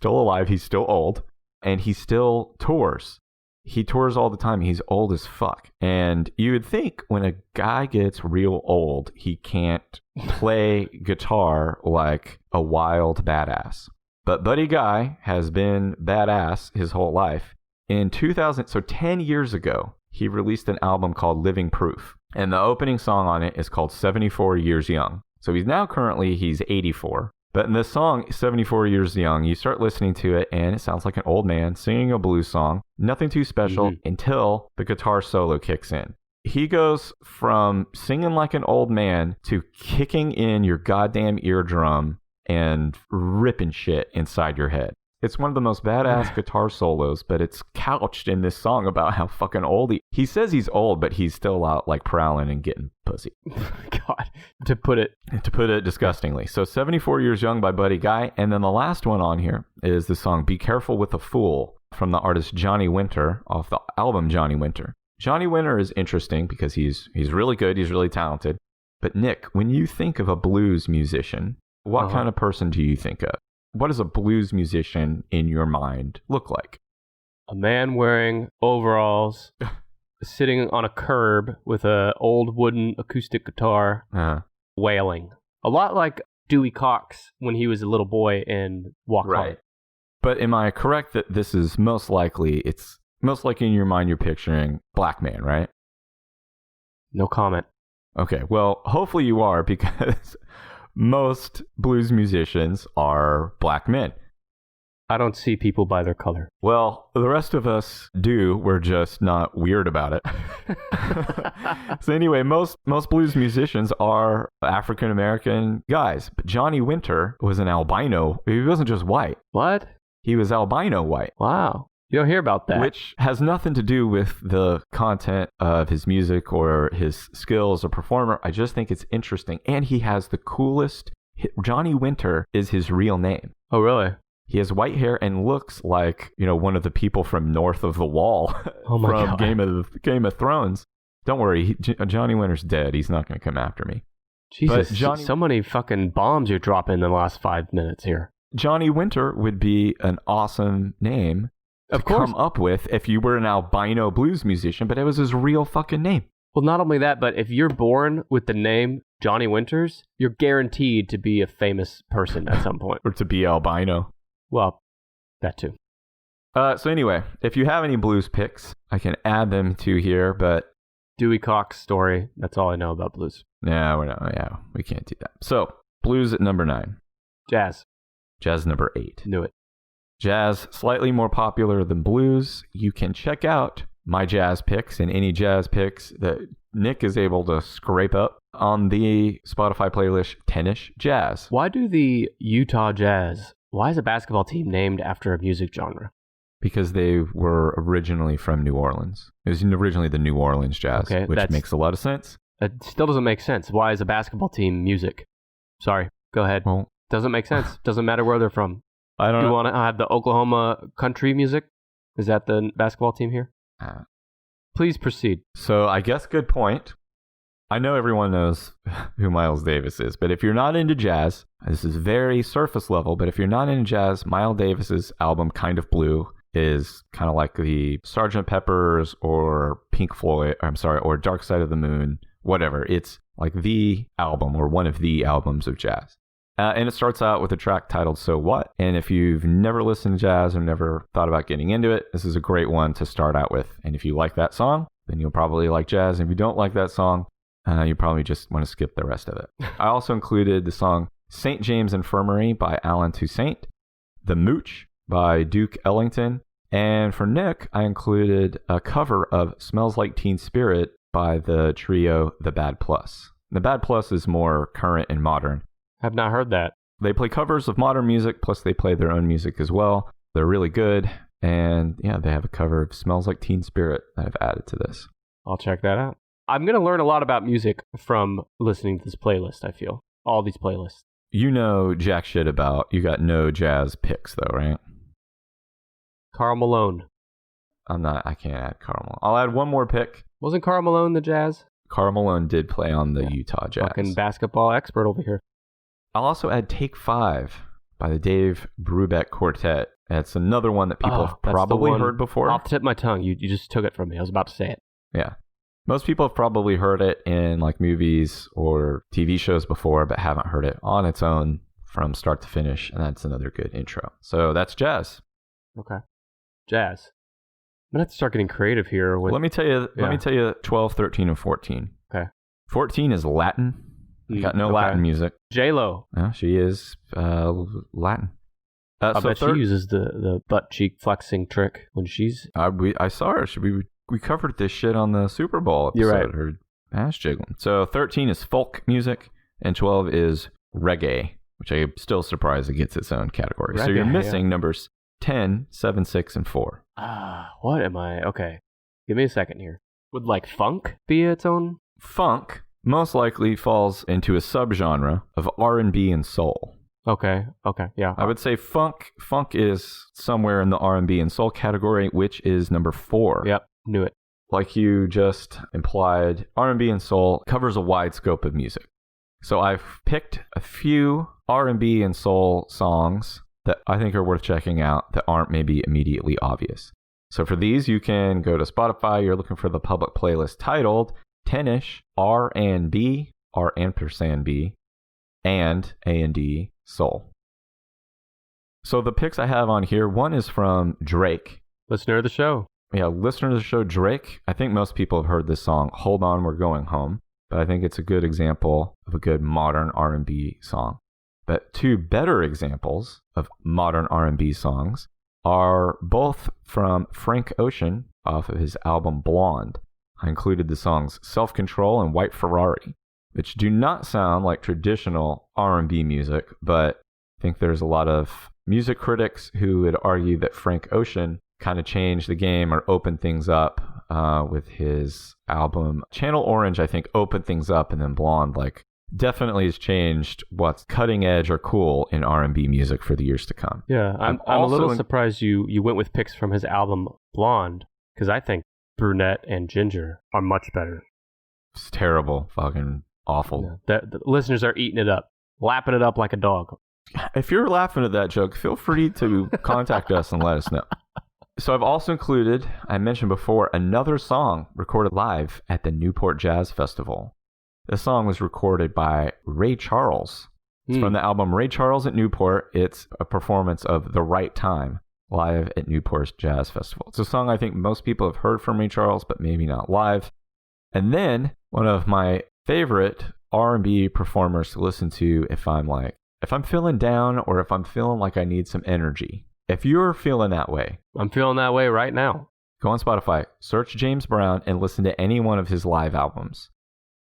Speaker 3: alive. He's still old, and he still tours. He tours all the time. He's old as fuck. And you would think when a guy gets real old, he can't play guitar like a wild badass. But Buddy Guy has been badass his whole life. In 2000, so 10 years ago, he released an album called Living Proof. And the opening song on it is called 74 Years Young. So he's 84. But in this song, 74 Years Young, you start listening to it and it sounds like an old man singing a blues song. Nothing too special until the guitar solo kicks in. He goes from singing like an old man to kicking in your goddamn eardrum and ripping shit inside your head. It's one of the most badass guitar solos, but it's couched in this song about how fucking old he says he's old, but he's still out like prowling and getting pussy.
Speaker 2: God, to put it
Speaker 3: disgustingly. So 74 Years Young by Buddy Guy. And then the last one on here is the song Be Careful with a Fool from the artist Johnny Winter off the album Johnny Winter. Johnny Winter is interesting because he's really good. He's really talented. But Nick, when you think of a blues musician, what kind of person do you think of? What does a blues musician in your mind look like?
Speaker 2: A man wearing overalls, sitting on a curb with an old wooden acoustic guitar, wailing. A lot like Dewey Cox when he was a little boy in Walk Hard.
Speaker 3: But am I correct that this is most likely in your mind you're picturing black man, right?
Speaker 2: No comment.
Speaker 3: Okay, well, hopefully you are, because most blues musicians are black men.
Speaker 2: I don't see people by their color.
Speaker 3: Well, the rest of us do. We're just not weird about it. So anyway, most blues musicians are African-American guys. But Johnny Winter was an albino. He wasn't just white.
Speaker 2: What?
Speaker 3: He was albino white.
Speaker 2: Wow. You don't hear about that.
Speaker 3: Which has nothing to do with the content of his music or his skills as a performer. I just think it's interesting. And he has the coolest... Johnny Winter is his real name.
Speaker 2: Oh, really?
Speaker 3: He has white hair and looks like, one of the people from North of the Wall
Speaker 2: from
Speaker 3: God. Game of Thrones. Don't worry, Johnny Winter's dead. He's not going to come after me.
Speaker 2: Jesus, so many fucking bombs you're dropping in the last 5 minutes here.
Speaker 3: Johnny Winter would be an awesome name to come up with if you were an albino blues musician, but it was his real fucking name.
Speaker 2: Well, not only that, but if you're born with the name Johnny Winters, you're guaranteed to be a famous person at some point.
Speaker 3: Or to be albino.
Speaker 2: Well, that too.
Speaker 3: So anyway, if you have any blues picks, I can add them to here, but...
Speaker 2: Dewey Cox story, that's all I know about blues.
Speaker 3: No, we can't do that. So, blues at number 9.
Speaker 2: Jazz.
Speaker 3: Jazz number 8.
Speaker 2: Knew it.
Speaker 3: Jazz, slightly more popular than blues. You can check out my jazz picks and any jazz picks that Nick is able to scrape up on the Spotify playlist 10ish Jazz.
Speaker 2: Why do the Utah Jazz, why is a basketball team named after a music genre?
Speaker 3: Because they were originally from New Orleans. It was originally the New Orleans Jazz, which makes a lot of sense.
Speaker 2: It still doesn't make sense. Why is a basketball team music? Sorry, go ahead.
Speaker 3: Well,
Speaker 2: doesn't make sense. Doesn't matter where they're from.
Speaker 3: I don't know.
Speaker 2: Do you want to have the Oklahoma country music? Is that the basketball team here? Please proceed.
Speaker 3: So I guess good point. I know everyone knows who Miles Davis is, but if you're not into jazz, this is very surface level, but if you're not into jazz, Miles Davis's album Kind of Blue is kind of like the Sgt. Pepper's or Pink Floyd, or Dark Side of the Moon, whatever. It's like the album or one of the albums of jazz. And it starts out with a track titled So What? And if you've never listened to jazz or never thought about getting into it, this is a great one to start out with. And if you like that song, then you'll probably like jazz. And if you don't like that song, you probably just want to skip the rest of it. I also included the song St. James Infirmary by Alan Toussaint, The Mooch by Duke Ellington, and for Nick, I included a cover of Smells Like Teen Spirit by the trio The Bad Plus. The Bad Plus is more current and modern.
Speaker 2: I've not heard that.
Speaker 3: They play covers of modern music, plus they play their own music as well. They're really good, and yeah, they have a cover of Smells Like Teen Spirit that I've added to this.
Speaker 2: I'll check that out. I'm going to learn a lot about music from listening to this playlist, I feel. All these playlists.
Speaker 3: You know jack shit about, you got no jazz picks though, right?
Speaker 2: Karl Malone.
Speaker 3: I can't add Karl Malone. I'll add one more pick.
Speaker 2: Wasn't Karl Malone the Jazz?
Speaker 3: Karl Malone did play on the Utah Jazz.
Speaker 2: Fucking basketball expert over here.
Speaker 3: I'll also add Take 5 by the Dave Brubeck Quartet. That's another one that people have probably heard before.
Speaker 2: Off the tip of my tongue. You just took it from me. I was about to say it.
Speaker 3: Yeah. Most people have probably heard it in like movies or TV shows before, but haven't heard it on its own from start to finish. And that's another good intro. So that's jazz.
Speaker 2: Okay. Jazz. gonna have to start getting creative here.
Speaker 3: Let me tell you 12, 13, and 14.
Speaker 2: Okay.
Speaker 3: 14 is Latin. I got no
Speaker 2: Okay.
Speaker 3: Latin music.
Speaker 2: J-Lo.
Speaker 3: No, she is Latin.
Speaker 2: I bet she uses the butt cheek flexing trick when she's...
Speaker 3: I saw her. We covered this shit on the Super Bowl episode.
Speaker 2: You're right.
Speaker 3: Her ass jiggling. So 13 is folk music, and 12 is reggae, which I'm still surprised it gets its own category. So you're
Speaker 2: Reggae,
Speaker 3: missing numbers 10, 7, 6, and 4.
Speaker 2: What am I? Okay. Give me a second here. Would like funk be its own?
Speaker 3: Funk most likely falls into a subgenre of R&B and soul.
Speaker 2: Okay. Yeah.
Speaker 3: I would say funk is somewhere in the R&B and soul category, which is number 4.
Speaker 2: Yep. Knew it.
Speaker 3: Like you just implied, R&B and soul covers a wide scope of music. So I've picked a few R&B and soul songs that I think are worth checking out that aren't maybe immediately obvious. So for these, you can go to Spotify. You're looking for the public playlist titled 10ish R&B, R&B, and A&D soul. So the picks I have on here, one is from Drake.
Speaker 2: Listener of the show.
Speaker 3: Yeah, listener to the show, Drake. I think most people have heard this song, Hold On, We're Going Home. But I think it's a good example of a good modern R&B song. But two better examples of modern R&B songs are both from Frank Ocean off of his album Blonde. I included the songs Self-Control and White Ferrari, which do not sound like traditional R&B music, but I think there's a lot of music critics who would argue that Frank Ocean kind of changed the game or opened things up with his album. Channel Orange, I think, opened things up, and then Blonde, like, definitely has changed what's cutting edge or cool in R&B music for the years to come.
Speaker 2: Yeah, I'm a little surprised you went with picks from his album Blonde, because I think Brunette and Ginger are much better.
Speaker 3: It's terrible, fucking awful.
Speaker 2: Yeah. The listeners are eating it up, lapping it up like a dog.
Speaker 3: If you're laughing at that joke, feel free to contact us and let us know. So I've also included, I mentioned before, another song recorded live at the Newport Jazz Festival. This song was recorded by Ray Charles. It's from the album Ray Charles at Newport. It's a performance of The Right Time live at Newport Jazz Festival. It's a song I think most people have heard from Ray Charles, but maybe not live. And then one of my favorite R&B performers to listen to if I'm feeling down or if I'm feeling like I need some energy. If you're feeling that way,
Speaker 2: I'm feeling that way right now.
Speaker 3: Go on Spotify, search James Brown, and listen to any one of his live albums.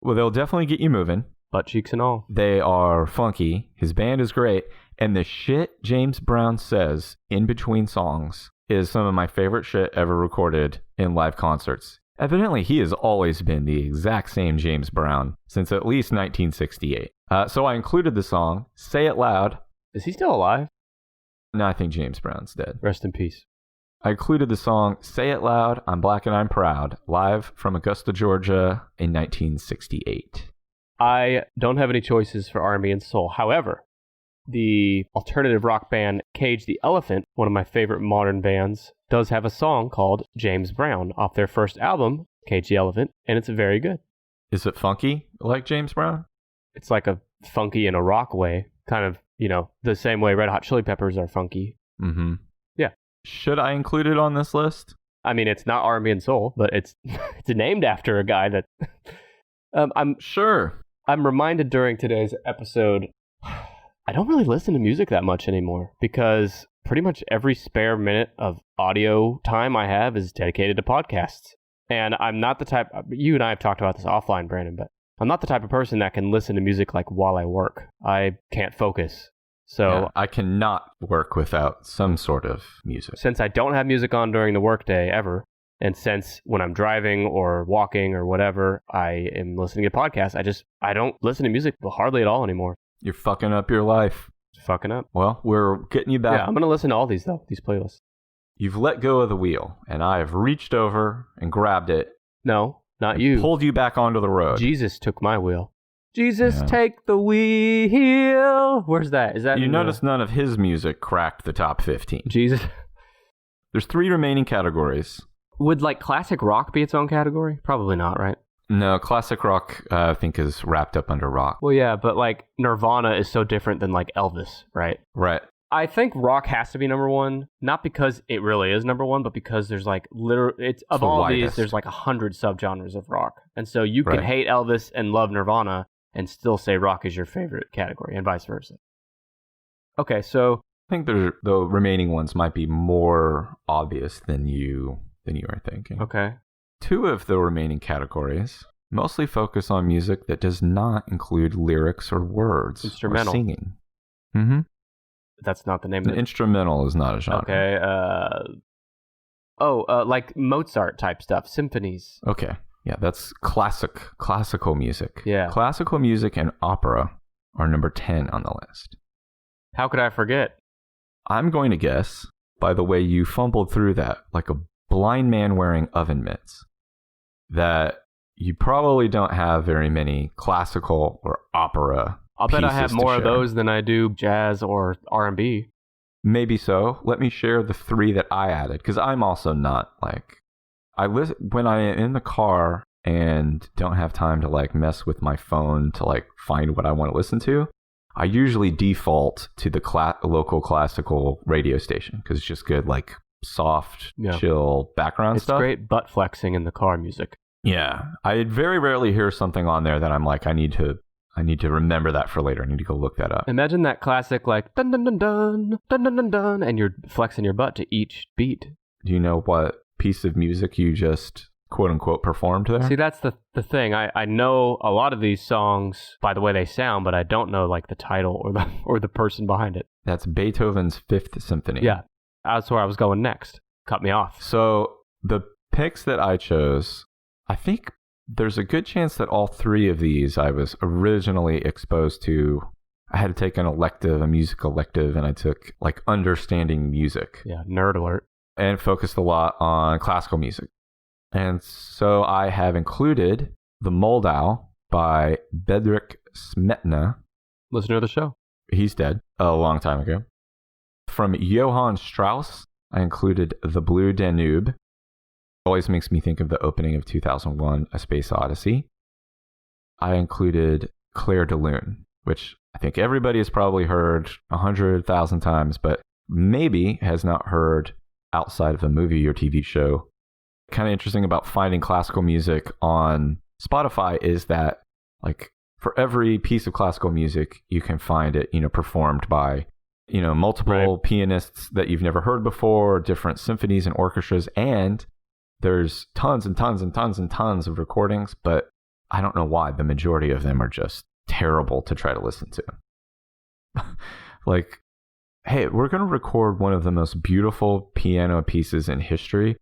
Speaker 3: Well, they'll definitely get you moving.
Speaker 2: Butt cheeks and all.
Speaker 3: They are funky. His band is great. And the shit James Brown says in between songs is some of my favorite shit ever recorded in live concerts. Evidently, he has always been the exact same James Brown since at least 1968. So I included the song, Say It Loud.
Speaker 2: Is he still alive?
Speaker 3: No, I think James Brown's dead.
Speaker 2: Rest in peace.
Speaker 3: I included the song Say It Loud, I'm Black and I'm Proud, live from Augusta, Georgia in 1968.
Speaker 2: I don't have any choices for R&B and soul. However, the alternative rock band Cage the Elephant, one of my favorite modern bands, does have a song called James Brown off their first album, Cage the Elephant, and it's very good.
Speaker 3: Is it funky like James Brown?
Speaker 2: It's like a funky in a rock way, kind of, the same way Red Hot Chili Peppers are funky.
Speaker 3: Mm-hmm.
Speaker 2: Yeah.
Speaker 3: Should I include it on this list?
Speaker 2: I mean, it's not R&B and soul, but it's named after a guy that... I'm reminded during today's episode, I don't really listen to music that much anymore because pretty much every spare minute of audio time I have is dedicated to podcasts. And I'm not the type, you and I have talked about this offline, Brandon, but I'm not the type of person that can listen to music like while I work. I can't focus. So
Speaker 3: yeah, I cannot work without some sort of music.
Speaker 2: Since I don't have music on during the workday ever, and since when I'm driving or walking or whatever, I am listening to podcasts, I don't listen to music hardly at all anymore.
Speaker 3: You're fucking up your life.
Speaker 2: Fucking up.
Speaker 3: Well, we're getting you back.
Speaker 2: Yeah, I'm going to listen to all these, though, these playlists.
Speaker 3: You've let go of the wheel, and I have reached over and grabbed it.
Speaker 2: No, not you.
Speaker 3: Pulled you back onto the road.
Speaker 2: Jesus took my wheel. Jesus, take the wheel. Where's that? Is that?
Speaker 3: You notice none of his music cracked the top 15.
Speaker 2: Jesus.
Speaker 3: There's 3 remaining categories.
Speaker 2: Would classic rock be its own category? Probably not, right?
Speaker 3: No, classic rock, I think, is wrapped up under rock.
Speaker 2: Well, yeah, but Nirvana is so different than Elvis, right?
Speaker 3: Right.
Speaker 2: I think rock has to be number one, not because it really is number one, but because there's like it's of
Speaker 3: the
Speaker 2: all
Speaker 3: widest.
Speaker 2: these, there's like 100 subgenres of rock, and so you can
Speaker 3: Right.
Speaker 2: hate Elvis and love Nirvana and still say rock is your favorite category, and vice versa. Okay, so
Speaker 3: I think the remaining ones might be more obvious than you are thinking.
Speaker 2: okay,
Speaker 3: 2 of the remaining categories mostly focus on music that does not include lyrics or words
Speaker 2: Instrumental.
Speaker 3: or singing. Mm-hmm.
Speaker 2: that's not the name
Speaker 3: The
Speaker 2: of it.
Speaker 3: instrumental is not a genre.
Speaker 2: Okay, like Mozart type stuff, symphonies.
Speaker 3: Okay. Yeah, that's classical music.
Speaker 2: Yeah.
Speaker 3: Classical music and opera are number 10 on the list.
Speaker 2: How could I forget?
Speaker 3: I'm going to guess, by the way you fumbled through that like a blind man wearing oven mitts, that you probably don't have very many classical or opera
Speaker 2: I'll bet I
Speaker 3: pieces
Speaker 2: have
Speaker 3: to
Speaker 2: more of
Speaker 3: share.
Speaker 2: those than I do jazz or R&B.
Speaker 3: Maybe so. Let me share the 3 that I added, because I'm also not like... when I am in the car and don't have time to like mess with my phone to like find what I want to listen to, I usually default to the local classical radio station because it's just good, like soft, chill background stuff.
Speaker 2: It's great butt flexing in the car music.
Speaker 3: Yeah, I very rarely hear something on there that I'm like, I need to remember that for later. I need to go look that up.
Speaker 2: Imagine that classic like dun dun dun dun dun dun dun dun, and you're flexing your butt to each beat.
Speaker 3: Do you know what piece of music you just quote unquote performed there?
Speaker 2: See, that's the thing. I know a lot of these songs by the way they sound, but I don't know like the title or the person behind it.
Speaker 3: That's Beethoven's Fifth Symphony.
Speaker 2: Yeah, that's where I was going next. Cut me off.
Speaker 3: So the picks that I chose, I think there's a good chance that all 3 of these I was originally exposed to. I had to take an elective, a music elective, and I took like understanding music.
Speaker 2: Yeah, nerd alert.
Speaker 3: And focused a lot on classical music. And so I have included The Moldau by Bedřich Smetana.
Speaker 2: Listener of the show.
Speaker 3: He's dead a long time ago. From Johann Strauss, I included The Blue Danube. Always makes me think of the opening of 2001, A Space Odyssey. I included Clair de Lune, which I think everybody has probably heard 100,000 times, but maybe has not heard outside of a movie or TV show. Kind of interesting about finding classical music on Spotify is that, like, for every piece of classical music, you can find it, performed by, multiple pianists that you've never heard before, different symphonies and orchestras, and there's tons and tons and tons and tons of recordings, but I don't know why the majority of them are just terrible to try to listen to. Like, hey, we're going to record one of the most beautiful piano pieces in history.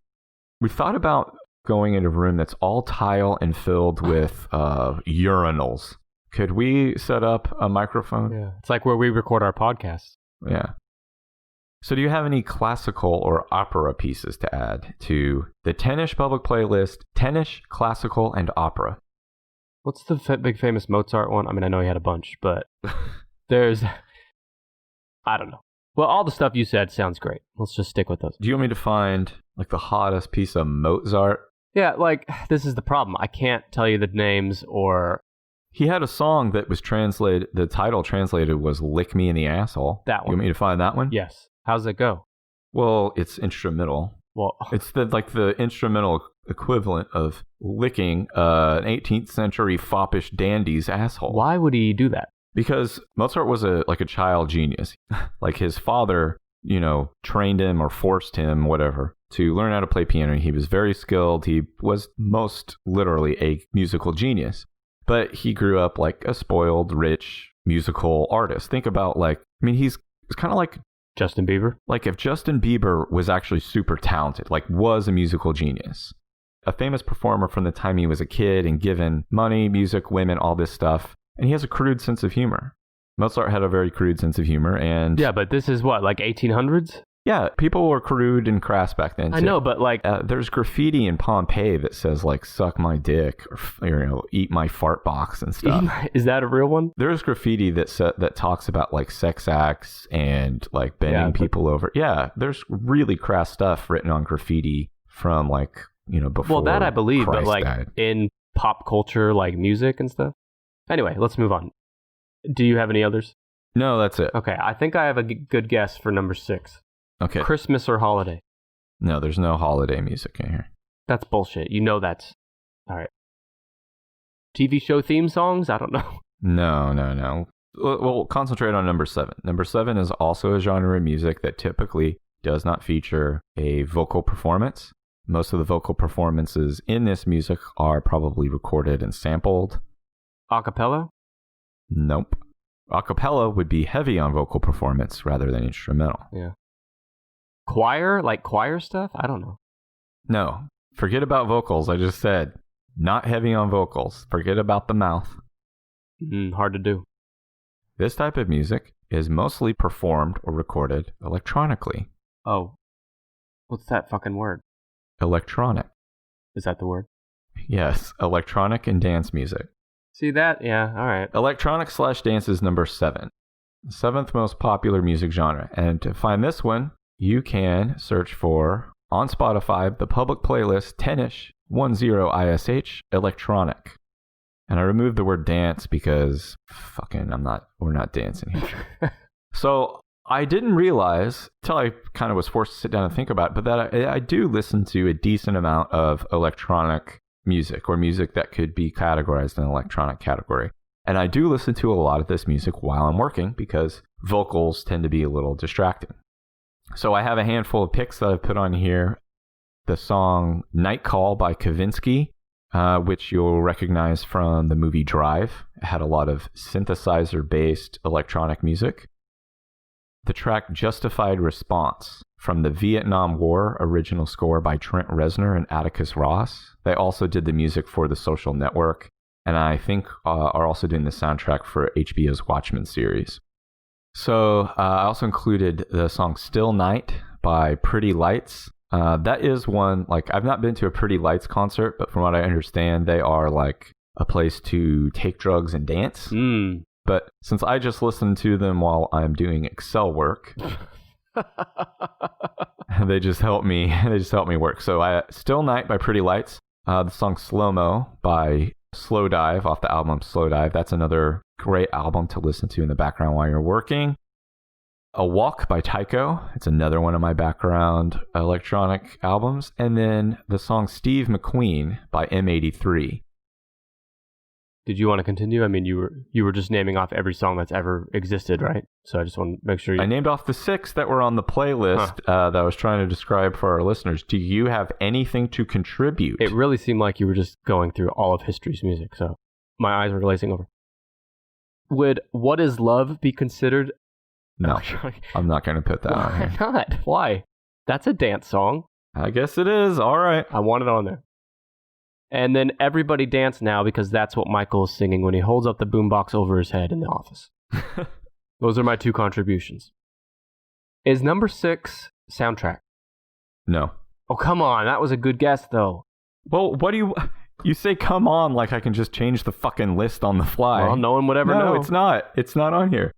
Speaker 3: We thought about going in a room that's all tile and filled with urinals. Could we set up a microphone?
Speaker 2: Yeah, it's like where we record our podcasts.
Speaker 3: Yeah. So do you have any classical or opera pieces to add to the 10ish public playlist, 10ish classical and opera?
Speaker 2: What's the big famous Mozart one? I mean, I know he had a bunch, but there's... I don't know. Well, all the stuff you said sounds great. Let's just stick with those.
Speaker 3: Do you want me to find like the hottest piece of Mozart?
Speaker 2: Yeah, like, this is the problem. I can't tell you the names or...
Speaker 3: He had a song that was translated, the title translated was Lick Me in the Asshole.
Speaker 2: That one.
Speaker 3: You want me to find that one?
Speaker 2: Yes. How's it go?
Speaker 3: Well, it's instrumental.
Speaker 2: Well,
Speaker 3: it's the instrumental equivalent of licking an 18th century foppish dandy's asshole.
Speaker 2: Why would he do that?
Speaker 3: Because Mozart was a child genius. Like his father, trained him or forced him, whatever, to learn how to play piano. He was very skilled. He was most literally a musical genius. But he grew up like a spoiled, rich musical artist. Think about he's kind of like
Speaker 2: Justin Bieber.
Speaker 3: Like if Justin Bieber was actually super talented, like was a musical genius. A famous performer from the time he was a kid and given money, music, women, all this stuff. And he has a crude sense of humor. Mozart had a very crude sense of humor. And
Speaker 2: yeah, but this is what, like 1800s?
Speaker 3: Yeah, people were crude and crass back then, too.
Speaker 2: I know, but like...
Speaker 3: there's graffiti in Pompeii that says, like, suck my dick or eat my fart box and stuff.
Speaker 2: Is that a real one?
Speaker 3: There's graffiti that talks about, like, sex acts and, like, bending people over. Yeah, there's really crass stuff written on graffiti from, like, before
Speaker 2: Well, that I believe,
Speaker 3: Christ
Speaker 2: but, like,
Speaker 3: died.
Speaker 2: in pop culture, like, music and stuff. Anyway, let's move on. Do you have any others?
Speaker 3: No, that's it.
Speaker 2: Okay, I think I have a good guess for number 6.
Speaker 3: Okay.
Speaker 2: Christmas or holiday?
Speaker 3: No, there's no holiday music in here.
Speaker 2: That's bullshit. You know that's... All right. TV show theme songs? I don't know.
Speaker 3: No. We'll concentrate on number 7. Number 7 is also a genre of music that typically does not feature a vocal performance. Most of the vocal performances in this music are probably recorded and sampled.
Speaker 2: Acapella?
Speaker 3: Nope. Acapella would be heavy on vocal performance rather than instrumental.
Speaker 2: Yeah. Choir? Like choir stuff? I don't know.
Speaker 3: No. Forget about vocals. I just said not heavy on vocals. Forget about the mouth.
Speaker 2: Hard to do.
Speaker 3: This type of music is mostly performed or recorded electronically.
Speaker 2: Oh. What's that fucking word?
Speaker 3: Electronic.
Speaker 2: Is that the word?
Speaker 3: Yes, electronic and dance music.
Speaker 2: See that? Yeah, all right.
Speaker 3: Electronic/dance is number 7. The 7th most popular music genre. And to find this one, you can search for, on Spotify, the public playlist 10ish 10ish electronic. And I removed the word dance because we're not dancing here. So I didn't realize, till I kind of was forced to sit down and think about it, but that I do listen to a decent amount of electronic music, or music that could be categorized in an electronic category. And I do listen to a lot of this music while I'm working because vocals tend to be a little distracting. So I have a handful of picks that I've put on here. The song Night Call by Kavinsky, which you'll recognize from the movie Drive. It had a lot of synthesizer-based electronic music. The track Justified Response from the Vietnam War original score by Trent Reznor and Atticus Ross. They also did the music for The Social Network, and I think are also doing the soundtrack for HBO's Watchmen series. So I also included the song Still Night by Pretty Lights. That is one, like, I've not been to a Pretty Lights concert, but from what I understand, they are like a place to take drugs and dance. But since I just listen to them while I'm doing Excel work, they just help me work. So Still Night by Pretty Lights, the song Slow Mo by Slow Dive off the album Slow Dive. That's another great album to listen to in the background while you're working. A Walk by Tycho. It's another one of my background electronic albums. And then the song Steve McQueen by M83.
Speaker 2: Did you want to continue? I mean, you were just naming off every song that's ever existed, right? So I just want to make sure
Speaker 3: I named off the 6 that were on the playlist that I was trying to describe for our listeners. Do you have anything to contribute?
Speaker 2: It really seemed like you were just going through all of history's music, so my eyes were glazing over. Would What Is Love be considered?
Speaker 3: No, I'm not going to put that on here.
Speaker 2: Why not? Why? That's a dance song.
Speaker 3: I guess it is. All right.
Speaker 2: I want it on there. And then Everybody Dance Now, because that's what Michael is singing when he holds up the boombox over his head in the office. Those are my 2 contributions. Is number 6 soundtrack?
Speaker 3: No.
Speaker 2: Oh, come on. That was a good guess, though.
Speaker 3: Well, what do you say come on like I can just change the fucking list on the fly?
Speaker 2: Well, no one would ever know.
Speaker 3: No, it's not. It's not on here.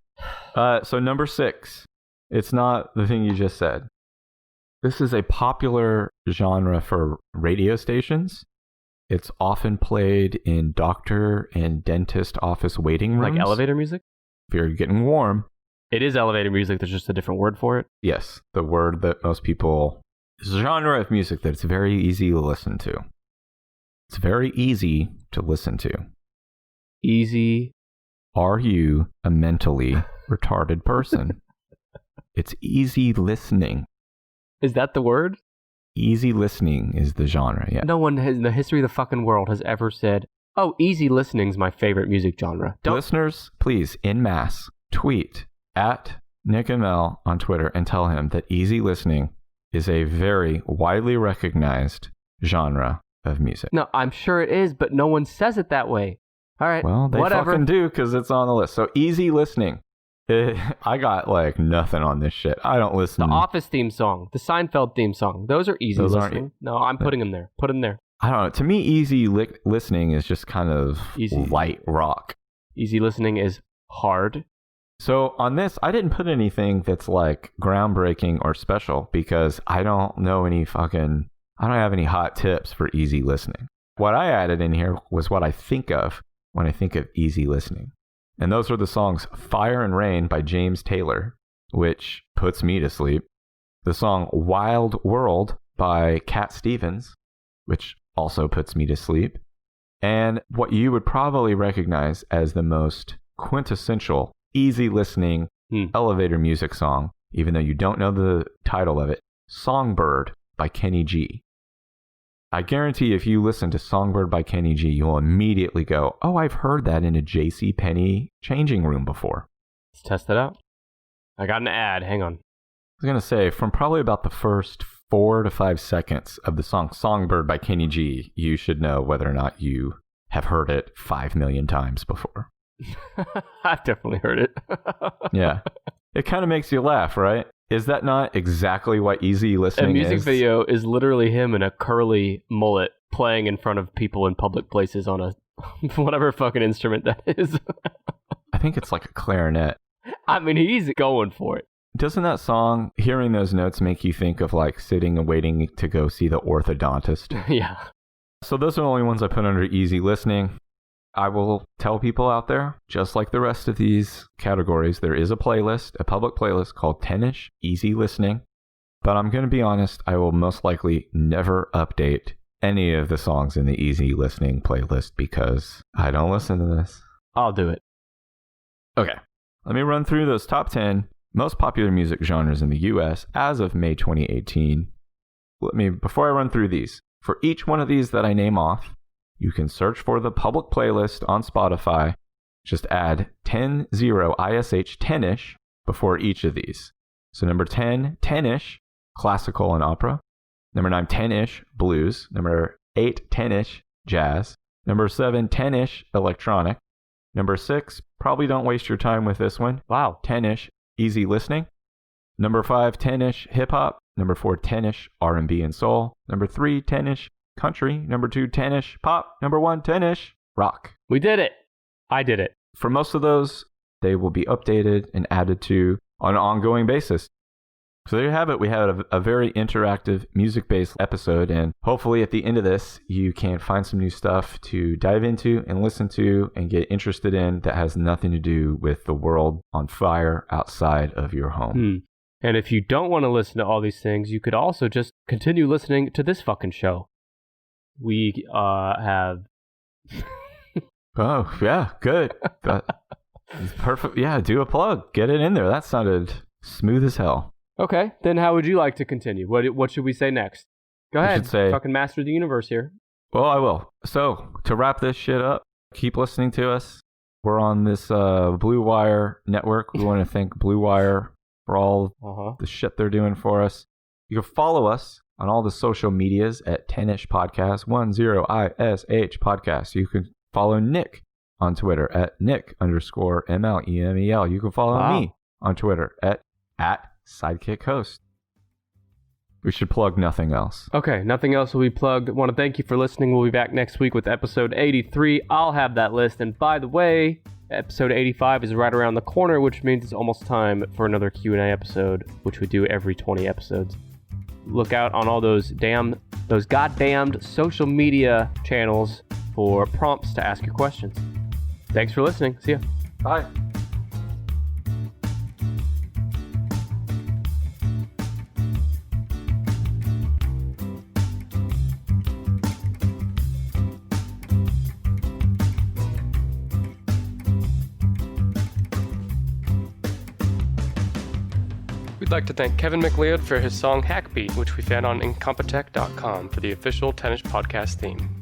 Speaker 3: So number 6. It's not the thing you just said. This is a popular genre for radio stations. It's often played in doctor and dentist office waiting rooms.
Speaker 2: Like elevator music?
Speaker 3: If you're getting warm.
Speaker 2: It is elevator music. There's just a different word for it.
Speaker 3: Yes, the word that most people... It's a genre of music that's very easy to listen to. It's very easy to listen to.
Speaker 2: Easy.
Speaker 3: Are you a mentally retarded person? It's easy listening.
Speaker 2: Is that the word?
Speaker 3: Easy listening is the genre, yeah.
Speaker 2: No one in the history of the fucking world has ever said, oh, easy listening's my favorite music genre.
Speaker 3: Listeners, please, en masse, tweet at Nick and Mel on Twitter and tell him that easy listening is a very widely recognized genre of music.
Speaker 2: No, I'm sure it is, but no one says it that way. All right,
Speaker 3: well, they
Speaker 2: whatever.
Speaker 3: Fucking do because it's on the list. So easy listening. I got like nothing on this shit. I don't listen.
Speaker 2: The Office theme song, the Seinfeld theme song, those are easy listening. No, I'm putting them there. Put them there.
Speaker 3: I don't know. To me, easy listening is just kind of easy. Light rock.
Speaker 2: Easy listening is hard.
Speaker 3: So on this, I didn't put anything that's like groundbreaking or special because I don't have any hot tips for easy listening. What I added in here was what I think of when I think of easy listening. And those are the songs Fire and Rain by James Taylor, which puts me to sleep. The song Wild World by Cat Stevens, which also puts me to sleep. And what you would probably recognize as the most quintessential, easy listening elevator music song, even though you don't know the title of it, Songbird by Kenny G. I guarantee if you listen to Songbird by Kenny G, you'll immediately go, oh, I've heard that in a JCPenney changing room before.
Speaker 2: Let's test that out. I got an ad. Hang on.
Speaker 3: I was going to say, from probably about the first 4 to 5 seconds of the song Songbird by Kenny G, you should know whether or not you have heard it 5 million times before.
Speaker 2: I've definitely heard it.
Speaker 3: Yeah. It kind of makes you laugh, right? Is that not exactly what easy listening is?
Speaker 2: A music video is literally him in a curly mullet playing in front of people in public places on a whatever fucking instrument that is.
Speaker 3: I think it's like a clarinet.
Speaker 2: I mean, he's going for it.
Speaker 3: Doesn't that song, hearing those notes, make you think of like sitting and waiting to go see the orthodontist?
Speaker 2: Yeah.
Speaker 3: So those are the only ones I put under easy listening. I will tell people out there, just like the rest of these categories, there is a playlist, a public playlist called 10ish Easy Listening. But I'm going to be honest, I will most likely never update any of the songs in the Easy Listening playlist because I don't listen to this.
Speaker 2: I'll do it.
Speaker 3: Okay, let me run through those top 10 most popular music genres in the US as of May 2018. Before I run through these, for each one of these that I name off, you can search for the public playlist on Spotify. Just add 10 ISH 10ish before each of these. So number 10, 10ish, classical and opera. Number 9, 10ish, blues. Number 8, 10ish, jazz. Number 7, 10ish, electronic. Number 6, probably don't waste your time with this one.
Speaker 2: Wow.
Speaker 3: 10ish, easy listening. Number 5, 10ish, hip hop. Number 4, 10ish, R&B and soul. Number 3, 10ish, country. Number 2, 10ish pop. Number 1, 10ish rock.
Speaker 2: We did it. I did it.
Speaker 3: For most of those, they will be updated and added to on an ongoing basis. So there you have it. We had a very interactive music-based episode, and hopefully at the end of this, you can find some new stuff to dive into and listen to and get interested in that has nothing to do with the world on fire outside of your home.
Speaker 2: And if you don't want to listen to all these things, you could also just continue listening to this fucking show. We have...
Speaker 3: Oh, yeah, good. Perfect. Yeah, do a plug. Get it in there. That sounded smooth as hell.
Speaker 2: Okay, then how would you like to continue? What should we say next? Go ahead. Fucking master the universe here.
Speaker 3: Well, I will. So, to wrap this shit up, keep listening to us. We're on this Blue Wire network. We want to thank Blue Wire for all the shit they're doing for us. You can follow us on all the social medias at 10ish podcast, 10ish podcast. You can follow Nick on Twitter at Nick_MLEMEL. You can follow me on Twitter at Sidekick Host. We should plug nothing else.
Speaker 2: Okay, nothing else will be plugged. I want to thank you for listening. We'll be back next week with episode 83. I'll have that list. And by the way, episode 85 is right around the corner, which means it's almost time for another Q&A episode, which we do every 20 episodes. Look out on all those goddamned social media channels for prompts to ask your questions. Thanks for listening. See ya.
Speaker 3: Bye.
Speaker 2: We'd like to thank Kevin MacLeod for his song Hackbeat, which we found on Incompetech.com for the official 10ish podcast theme.